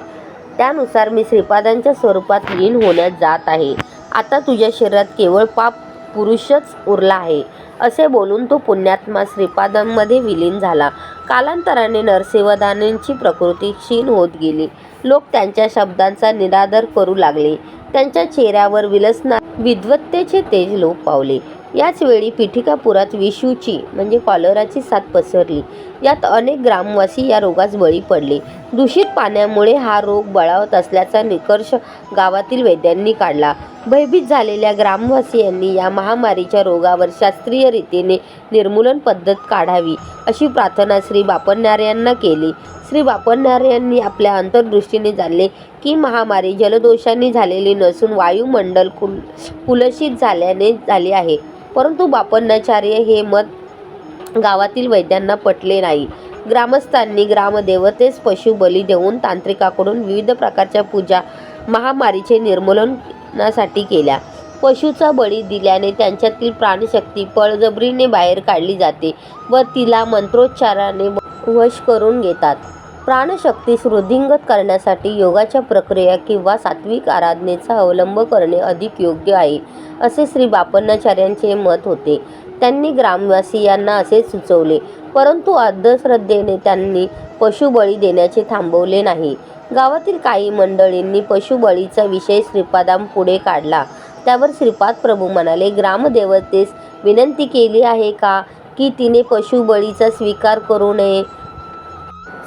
त्यानुसार मी श्रीपादांच्या स्वरूपात लीन होण्यास जात आहे. आता तुझ्या शरीरात केवळ पाप पुरुषच उरला आहे. असे बोलून तो पुण्यात्मा श्रीपादांमध्ये विलीन झाला. कालांतराने नरसावधानींची प्रकृती क्षीण होत गेली. लोक त्यांच्या शब्दांचा निरादर करू लागले. त्यांच्या चेहऱ्यावर विलसणारे विद्वत्तेचे तेज लोप पावले. याच वेळी पिठिकापुरात विषूची म्हणजे कॉलराची साथ पसरली. यात अनेक ग्रामवासी या रोगास बळी पडले. दूषित पाण्यामुळे हा रोग बळावत असल्याचा निष्कर्ष गावातील वैद्यांनी काढला. भयभीत झालेल्या ग्रामवासियांनी या महामारीच्या रोगावर शास्त्रीय रीतीने निर्मूलन पद्धत काढावी अशी प्रार्थना श्री बापणनारे यांना केली. श्री बापणनारे यांनी आपल्या अंतर्दृष्टीने जाणले की महामारी जलदोषांनी झालेली नसून वायुमंडल कुलषित झाल्याने झाली आहे. परंतु बापणाचार्य हे मत गावातील वैद्यांना पटले नाही. ग्रामस्थांनी ग्रामदेवतेस पशु बली देऊन तांत्रिकाकडून विविध प्रकारच्या पूजा महामारीचे निर्मूलनासाठी केल्या. पशुचा बळी दिल्याने त्यांच्यातील प्राणशक्ती बळजबरीने बाहेर काढली जाते व तिला मंत्रोच्चाराने वश करून घेतात. प्राणशक्तीस वृद्धिंगत करण्यासाठी योगाच्या प्रक्रिया किंवा सात्विक आराधनेचा अवलंब करणे अधिक योग्य आहे असे श्री बापणाचार्यांचे मत होते. त्यांनी ग्रामवासियांना असे सुचवले, परंतु अंधश्रद्धेने त्यांनी पशुबळी देण्याचे थांबवले नाही. गावातील काही मंडळींनी पशुबळीचा विषय श्रीपादांपुढे काढला. त्यावर श्रीपाद प्रभू म्हणाले, ग्रामदेवतेस विनंती केली आहे का की तिने पशुबळीचा स्वीकार करू नये.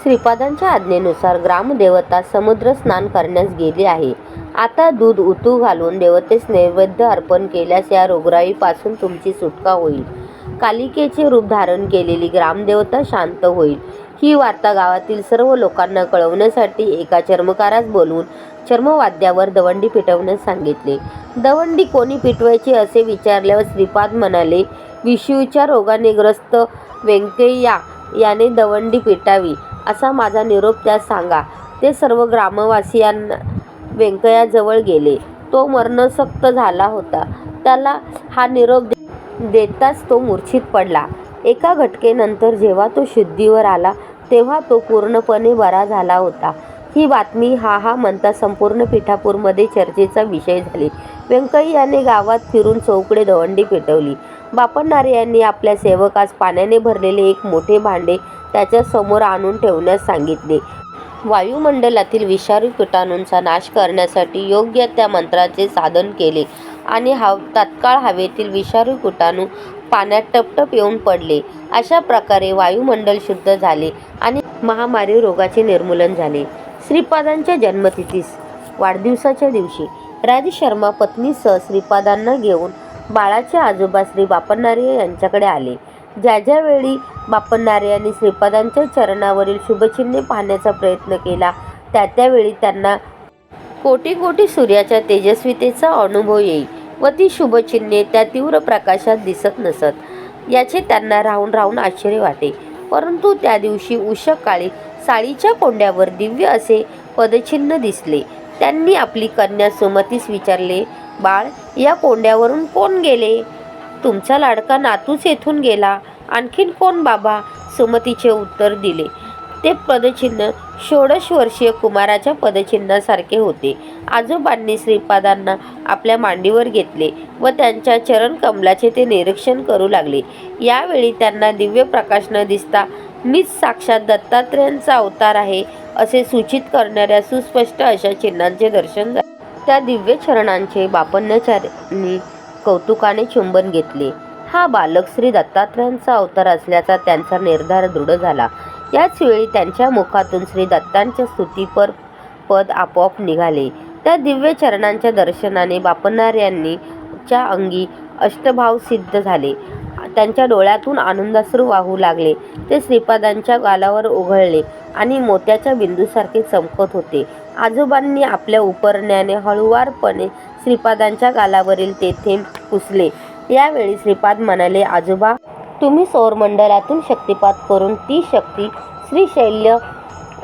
श्रीपादांच्या आज्ञेनुसार ग्रामदेवता समुद्र स्नान करण्यास गेली आहे. आता दूध उतू घालून देवतेस नैवेद्य अर्पण केल्यास या रोगराईपासून तुमची सुटका होईल. कालिकेचे रूप धारण केलेली ग्रामदेवता शांत होईल. ही वार्ता गावातील सर्व लोकांना कळवण्यासाठी एका चर्मकारास बोलवून चर्मवाद्यावर दवंडी पिटवण्यास सांगितले. दवंडी कोणी पिटवायची असे विचारल्यावर श्रीपाद म्हणाले, विषूच्या रोगाने ग्रस्त व्यंकय्या याने दवंडी पिटावी असा माझा निरोप त्यास सांगा. ते सर्व ग्रामवासियांना व्यंकय्याजवळ गेले. तो मरणसक्त झाला होता. त्याला हा निरोप देताच तो मूर्छित पडला. एका घटकेनंतर जेव्हा तो शुद्धीवर आला तेव्हा तो पूर्णपणे बरा झाला होता. ही बातमी हा म्हणता संपूर्ण पिठापूरमध्ये चर्चेचा विषय झाली. व्यंकय्याने गावात फिरून चौकडे दवंडी पेटवली. बापणनारे यांनी आपल्या सेवकास पाण्याने भरलेले एक मोठे भांडे त्याच्या समोर आणून ठेवण्यास सांगितले. वायुमंडलातील विषारी कीटाणूंचा नाश करण्यासाठी योग्य त्या मंत्राचे साधन केले आणि तात्काळ हवेतील विषारी कीटाणू पाण्यात टपटप येऊन पडले. अशा प्रकारे वायुमंडल शुद्ध झाले आणि महामारी रोगाचे निर्मूलन झाले. श्रीपादांच्या जन्मतिथीस वाढदिवसाच्या दिवशी राजशर्मा पत्नीसह श्रीपादांना घेऊन बाळाचे आजोबा श्री बापणनारे यांच्याकडे आले. ज्या वेळी बापणनारे यांनी श्रीपादांच्या चरणावरील शुभचिन्हे पाहण्याचा प्रयत्न केला त्यावेळी त्यांना कोटी कोटी सूर्याच्या तेजस्वितेचा अनुभव येई व ती शुभचिन्हे त्या तीव्र प्रकाशात दिसत नसत. याचे त्यांना राहून आश्चर्य वाटे. परंतु त्या दिवशी उषःकाळी साळीच्या कोंड्यावर दिव्य असे पदचिन्ह दिसले. त्यांनी आपली कन्या सुमतीस विचारले, बाळ, या कोंड्यावरून कोण गेले. तुमचा लाडका नातूच येथून गेला. आणखीन कोण बाबा. सुमतीचे उत्तर दिले, ते पदचिन्ह 16 वर्षीय कुमाराच्या पदचिन्हासारखे होते. आजोबांनी श्रीपादांना आपल्या मांडीवर घेतले व त्यांच्या चरणकमलाचे ते निरीक्षण करू लागले. यावेळी त्यांना दिव्य प्रकाश न दिसता मीच साक्षात दत्तात्रेयांचा अवतार आहे असे सूचित करणाऱ्या सुस्पष्ट अशा चिन्हांचे दर्शन झाले. त्या दिव्य चरणांचे बापणनाचार्यांनी कौतुकाने चुंबन घेतले. हा बालक श्री दत्तात्रेयांचा अवतार असल्याचा त्यांचा निर्धार दृढ झाला. याच वेळी त्यांच्या मुखातून श्री दत्तांच्या स्तुतीपर पद आपोआप निघाले. त्या दिव्य चरणांच्या दर्शनाने बापणनारे च्या अंगी अष्टभाव सिद्ध झाले. त्यांच्या डोळ्यातून आनंदाश्रू वाहू लागले. ते श्रीपादांच्या गालावर उघळले आणि मोत्याच्या बिंदूसारखे चमकत होते. आजोबांनी आपल्या उपरण्याने हळुवारपणे श्रीपादांच्या गालावरील ते थेंब पुसले. यावेळी श्रीपाद म्हणाले, आजोबा, तुम्ही सौरमंडलातून शक्तिपात करून ती शक्ती श्रीशैल्य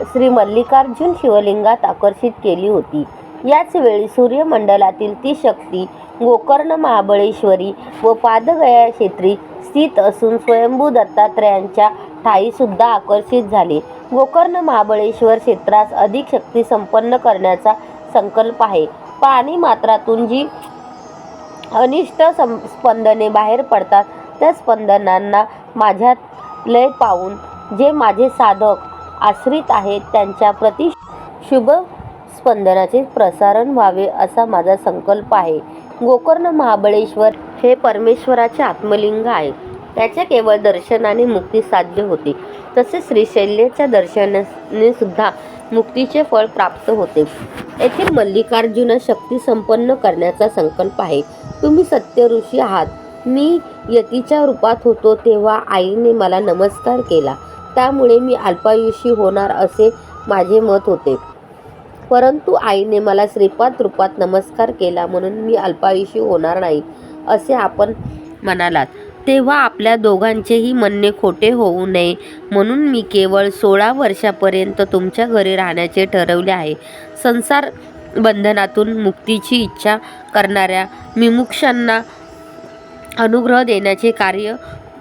श्री मल्लिकार्जुन शिवलिंगात आकर्षित केली होती. याच वेळी सूर्यमंडलातील ती शक्ती गोकर्ण महाबळेश्वरी व पादगया क्षेत्री स्थित असून स्वयंभू दत्तात्रेयांच्या ठाई सुद्धा आकर्षित झाले. गोकर्ण महाबळेश्वर क्षेत्रास अधिक शक्ती संपन्न करण्याचा संकल्प आहे. प्राणी मात्रातून जी अनिष्ट स्पंदने बाहेर पडतात त्या स्पंदनांना माझ्यात लय पाहून जे माझे साधक आश्रित आहेत त्यांच्या प्रति शुभ स्पंदनाचे प्रसारण व्हावे असा माझा संकल्प आहे. गोकर्ण महाबळेश्वर हे परमेश्वराचे आत्मलिंग आहे. त्याच्या केवळ दर्शनाने मुक्ती साध्य होते. तसेच श्रीशैल्याच्या दर्शनाने सुद्धा मुक्तीचे फळ प्राप्त होते. येथील मल्लिकार्जुन शक्ती संपन्न करण्याचा संकल्प आहे. तुम्ही सत्य ऋषी आहात. मी यतीच्या रूपात होतो तेव्हा आईने मला नमस्कार केला. त्यामुळे मी अल्पायुषी होणार असे माझे मत होते. परंतु आईने मला श्रीपाद रूपात नमस्कार केला म्हणून मी अल्पायुषी होणार नाही असे आपण म्हणालात. तेव्हा आपल्या दोघांचेही म्हणणे खोटे होऊ नये म्हणून मी केवळ 16 वर्षापर्यंत तुमच्या घरी राहण्याचे ठरवले आहे. संसार बंधनातून मुक्तीची इच्छा करणाऱ्या मुमुक्षांना अनुग्रह देण्याचे कार्य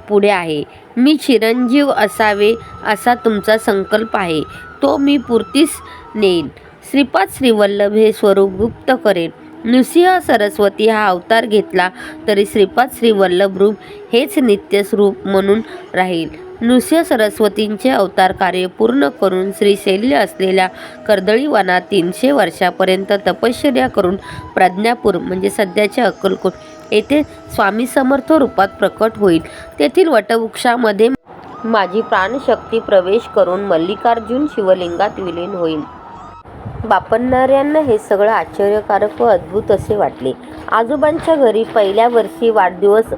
पुढे आहे. मी चिरंजीव असावे असा तुमचा संकल्प आहे. तो मी पूर्तीस नेईन. श्रीपाद श्रीवल्लभ हे स्वरूप गुप्त करेन. नृसिंह सरस्वती हा अवतार घेतला तरी श्रीपाद श्रीवल्लभ रूप हेच नित्य स्वरूप म्हणून राहील. नृसिंह सरस्वतींचे अवतार कार्य पूर्ण करून श्रीशैल्य असलेल्या कर्दळी वनात 300 वर्षापर्यंत तपश्चर्या करून प्रज्ञापूर म्हणजे सध्याचे अक्कलकोट येथे स्वामी समर्थ रूपात प्रकट होईल. तेथील वटवृक्षामध्ये माझी प्राणशक्ती प्रवेश करून मल्लिकार्जुन शिवलिंगात विलीन होईल. बापणणाऱ्यांना हे सगळं आश्चर्यकारक व अद्भुत असे वाटले. आजोबांच्या घरी पहिल्या वर्षी वाढदिवस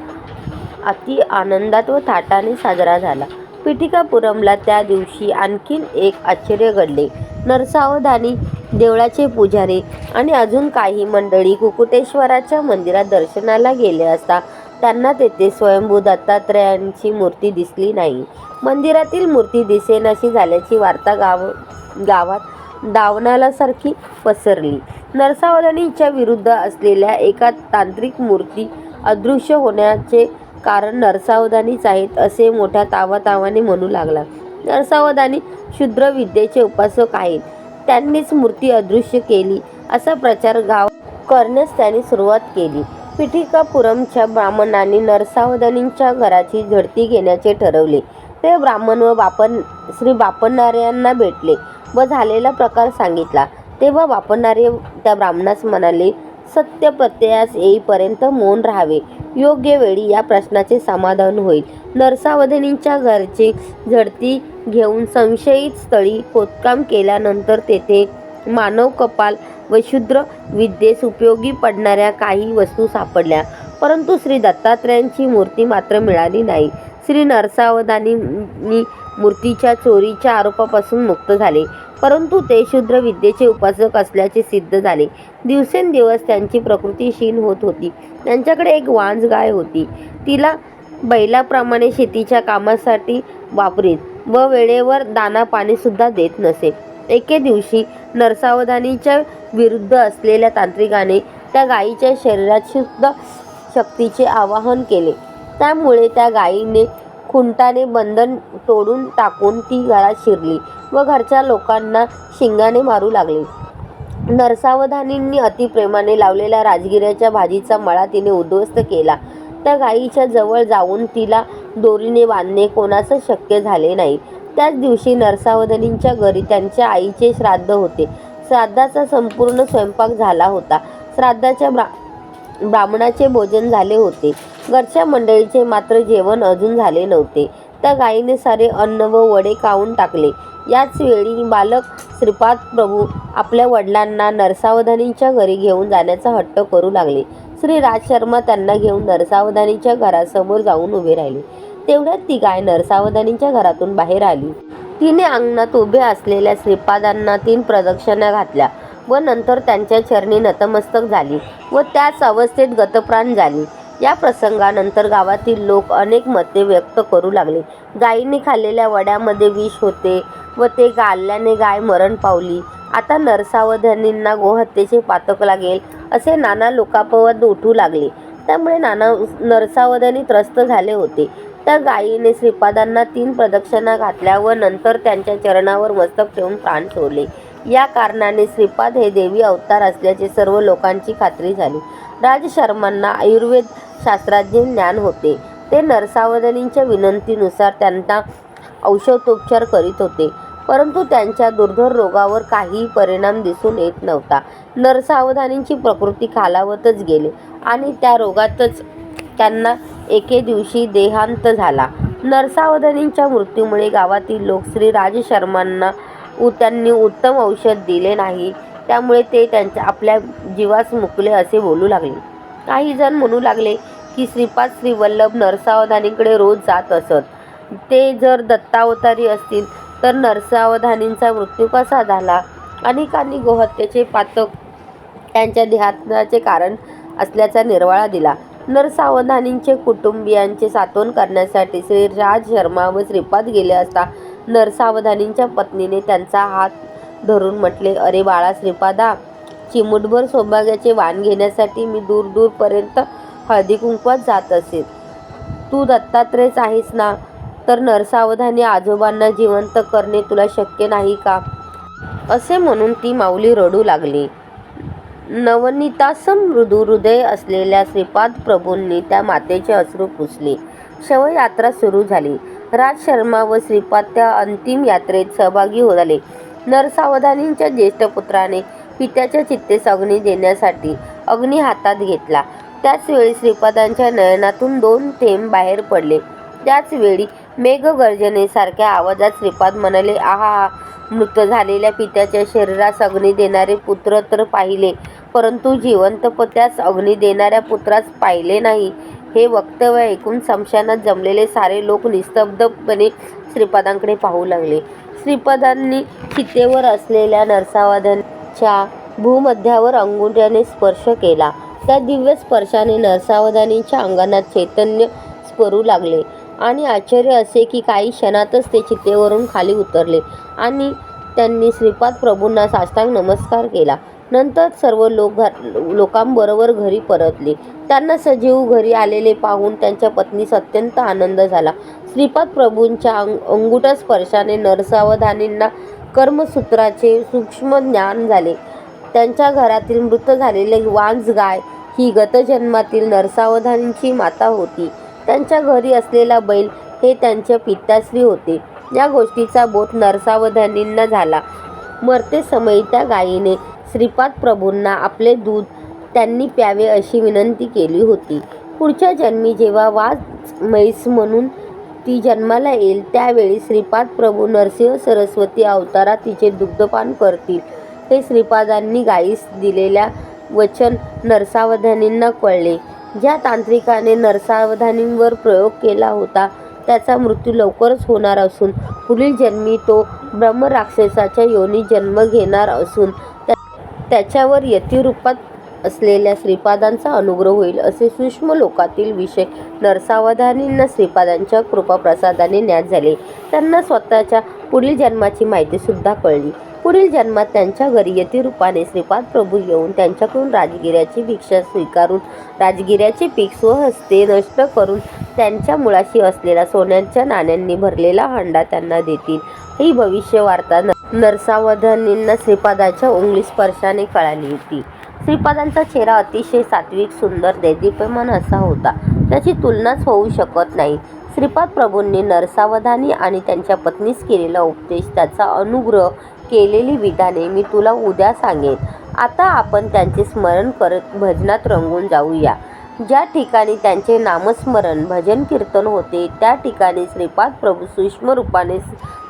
अति आनंदात व थाटाने साजरा झाला. पिठिकापुरमला त्या दिवशी आणखीन एक आश्चर्य घडले. नरसावधानी, देवळाचे पुजारी आणि अजून काही मंडळी कुकुटेश्वराच्या मंदिरात दर्शनाला गेले असता त्यांना तेथे स्वयंभू दत्तात्रयांची मूर्ती दिसली नाही. मंदिरातील मूर्ती दिसेनाशी झाल्याची वार्ता गावात दावणालासारखी पसरली. नरसावधानीच्या विरुद्ध असलेल्या एका तांत्रिक मूर्ती अदृश्य होण्याचे कारण नरसावधानीच आहेत असे मोठ्या तावातावाने म्हणू लागला. नरसावधानी शूद्र विद्येचे उपासक आहेत. त्यांनीच मूर्ती अदृश्य केली असा प्रचार करण्यास त्यांनी सुरुवात केली. पिठिकापुरमच्या ब्राह्मणांनी नरसावधानींच्या घराची झडती घेण्याचे ठरवले. ते ब्राह्मण व श्री बापणणाऱ्यांना भेटले व झालेला प्रकार सांगितला. तेव्हा बापणणारे त्या ब्राह्मणास म्हणाले, सत्य प्रत्ययास येईपर्यंत मौन राहावे. योग्य वेळी या प्रश्नाचे समाधान होईल. नरसावधानींच्या घरची झडती घेऊन संशयित स्थळी खोदकाम केल्यानंतर तेथे मानव कपाल व शूद्र विद्येस उपयोगी पडणाऱ्या काही वस्तू सापडल्या. परंतु श्री दत्तात्रयांची मूर्ती मात्र मिळाली नाही. श्री नरसावधानी मूर्तीच्या चोरीच्या आरोपापासून मुक्त झाले. परंतु ते शूद्र विद्येचे उपासक असल्याचे सिद्ध झाले. दिवसेंदिवस त्यांची प्रकृती क्षीण होत होती. त्यांच्याकडे एक वांज गाय होती. तिला बैलाप्रमाणे शेतीच्या कामासाठी वापरीत व वेळेवर दाना पाणी सुद्धा देत नसे. एके दिवशी नरसावधानीच्या विरुद्ध असलेल्या तांत्रिकाने त्या गायीच्या शरीरात शुद्ध शक्तीचे आवाहन केले. त्यामुळे त्या गायीने खुंटाने बंधन तोडून टाकून ती घरात शिरली व घरच्या लोकांना शिंगाने मारू लागली. नरसावधानींनी अतिप्रेमाने लावलेल्या राजगिऱ्याच्या भाजीचा मळा तिने उद्ध्वस्त केला. त्या गायीच्या जवळ जाऊन तिला दोरीने बांधणे कोणास शक्य झाले नाही. त्याच दिवशी नरसावधानींच्या घरी त्यांच्या आईचे श्राद्ध होते. श्राद्धाचा संपूर्ण स्वयंपाक झाला होता. श्राद्धाच्या ब्राह्मणाचे भोजन झाले होते. घरच्या मंडळीचे मात्र जेवण अजून झाले नव्हते. त्या गायीने सारे अन्न व वडे खाऊन टाकले. याच वेळी बालक श्रीपाद प्रभू आपल्या वडिलांना नरसावधानींच्या घरी घेऊन जाण्याचा हट्ट करू लागले. श्री राजशर्मा त्यांना घेऊन नरसावधानीच्या घरासमोर जाऊन उभे राहिले. तेवढ्यात ती गाय नरसावधानींच्या घरातून बाहेर आली. तिने अंगणात उभे असलेल्या श्रीपादांना 3 प्रदक्षिणा घातल्या व नंतर त्यांच्या चरणी नतमस्तक झाली व त्याच अवस्थेत गतप्राण झाली. या प्रसंगानंतर गावातील लोक अनेक मते व्यक्त करू लागले. गायीने खाल्लेल्या वड्यामध्ये विष होते व ते गाळल्याने गाय मरण पावली. आता नरसावधानींना गोहत्येचे पातक लागेल असे नाना लोकापवाद उठू लागले. त्यामुळे नरसावधानी त्रस्त झाले होते. त्या गायीने श्रीपादांना 3 प्रदक्षिणा घातल्या व नंतर त्यांच्या चरणावर मस्तक ठेवून प्राण सोडले. या कारणाने श्रीपाद हे देवी अवतार असल्याचे सर्व लोकांची खात्री झाली. राजशर्मांना आयुर्वेद शास्त्राचे ज्ञान होते. ते नरसावधानींच्या विनंतीनुसार त्यांना औषधोपचार करीत होते. परंतु त्यांच्या दुर्धर रोगावर काहीही परिणाम दिसून येत नव्हता. नरसावधानींची प्रकृती खालावतच गेली आणि त्या रोगातच त्यांना एके दिवशी देहांत झाला. नरसावधानींच्या मृत्यूमुळे गावातील लोक श्री राजशर्मांना त्यांनी उत्तम औषध दिले नाही, त्यामुळे ते आपल्या जीवास मुकले असे बोलू लागले. काही जण म्हणू लागले की श्रीपाद श्रीवल्लभ नरसावधानींकडे रोज जात असत. ते जर दत्तावतारी असतील तर नरसावधानींचा मृत्यू कसा झाला? अनेकांनी गोहत्येचे पातक त्यांच्या देहांताचे कारण असल्याचा निर्वाळा दिला. नरसावधानींचे कुटुंबियांचे सांत्वन करण्यासाठी श्री राजशर्मा व श्रीपाद गेले असता नरसावधानींच्या पत्नीने त्यांचा हात धरून म्हटले, "अरे बाळा श्रीपादा, चिमूटभर सौभाग्याचे वाण घेण्यासाठी मी दूर दूरपर्यंत हळदी कुंकवात जात असे. तू दत्तात्रेयच आहेस ना, तर नरसावधानी आजोबांना जिवंत करणे तुला शक्य नाही का?" असे म्हणून ती माऊली रडू लागली. नवनीतासम मृदू हृदय असलेल्या श्रीपाद प्रभूंनी त्या मातेचे अश्रू पुसले. शवयात्रा सुरू झाली. राजशर्मा व श्रीपाद त्या अंतिम यात्रेत सहभागी झाले. नरसावधानींच्या ज्येष्ठ पुत्राने पित्याच्या चित्तेस अग्नी देण्यासाठी अग्नी हातात घेतला. त्याच वेळी श्रीपादांच्या नयनातून 2 थेंब बाहेर पडले. त्याच वेळी मेघगर्जनेसारख्या आवाजात श्रीपाद म्हणाले, "आहा, मृत झालेल्या पित्याच्या शरीरास अग्नी देणारे पुत्र तर पाहिले, परंतु जिवंत पत्यास अग्नी देणाऱ्या पुत्रास पाहिले नाही." हे वक्तव्य ऐकून स्मशानात जमलेले सारे लोक निस्तब्धपणे श्रीपादांकडे पाहू लागले. श्रीपादांनी चितेवर असलेल्या नरसावधानीच्या भूमध्यावर अंगुठ्याने स्पर्श केला. त्या दिव्य स्पर्शाने नरसावधानींच्या अंगात चैतन्य स्फुरू लागले आणि आश्चर्य असे की काही क्षणातच ते चितेवरून खाली उतरले आणि त्यांनी श्रीपाद प्रभूंना साष्टांग नमस्कार केला. नंतर सर्व लोकांबरोबर घरी परतले. त्यांना सजीव घरी आलेले पाहून त्यांच्या पत्नीस अत्यंत आनंद झाला. श्रीपाद प्रभूंच्या अंगुठा स्पर्शाने नरसावधानींना कर्मसूत्राचे सूक्ष्म ज्ञान झाले. त्यांच्या घरातील मृत झालेले वांझ गाय ही गतजन्मातील नरसावधानींची माता होती. त्यांच्या घरी असलेला बैल हे त्यांचे पिताश्री होते. या गोष्टीचा बोध नरसावधानींना झाला. मरते समयी त्या गायीने श्रीपाद प्रभूंना आपले दूध त्यांनी प्यावे अशी विनंती केली होती. पुढच्या जन्मी जेव्हा वाघ म्हैस म्हणून ती जन्माला येईल त्यावेळी श्रीपाद प्रभू नरसिंह सरस्वती अवतारात तिचे दुग्धपान करतील, हे श्रीपादांनी गायीस दिलेल्या वचन नरसावधानींना कळले. ज्या तांत्रिकाने नरसावधानींवर प्रयोग केला होता त्याचा मृत्यू लवकरच होणार असून पुढील जन्मी तो ब्रह्मराक्षसाच्या योनीत जन्म घेणार असून त्याच्यावर यतिरूपात असलेल्या श्रीपादांचा अनुग्रह होईल असे सूक्ष्म लोकातील विषय नरसावधानींना श्रीपादांच्या कृपाप्रसादाने ज्ञात झाले. त्यांना स्वतःच्या पुढील जन्माची माहिती सुद्धा कळली. पुढील जन्मात त्यांच्या घरी यतिरूपाने श्रीपाद प्रभू येऊन त्यांच्याकडून राजगिऱ्याची भिक्षा स्वीकारून राजगिऱ्याचे पीक स्वहस्ते नष्ट करून त्यांच्या मुळाशी असलेला सोन्याच्या नाण्यांनी भरलेला हंडा त्यांना देतील. ही भविष्यवार्ता नरसावधानींना श्रीपादाच्या उंगली स्पर्शाने कळाली होती. श्रीपादांचा चेहरा अतिशय सात्विक, सुंदर, देदीप्यमान असा होता. त्याची तुलनाच होऊ शकत नाही. श्रीपाद प्रभूंनी नरसावधानी आणि त्यांच्या पत्नीस केलेला उपदेश, त्याचा अनुग्रह, केलेली विधाने मी तुला उद्या सांगेन. आता आपण त्यांचे स्मरण करत भजनात रंगून जाऊया. ज्या ठिकाणी त्यांचे नामस्मरण, भजन, कीर्तन होते त्या ठिकाणी श्रीपाद प्रभू सूक्ष्म रूपाने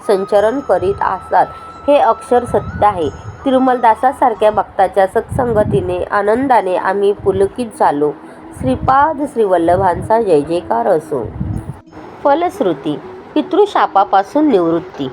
संचरण करीत असतात, हे अक्षर सत्य आहे. तिरुमलदासासारख्या भक्ताच्या सत्संगतीने आनंदाने आम्ही पुलकित झालो. श्रीपाद श्रीवल्लभांचा जय जयकार असो. फलश्रुती. पितृशापापासून निवृत्ती.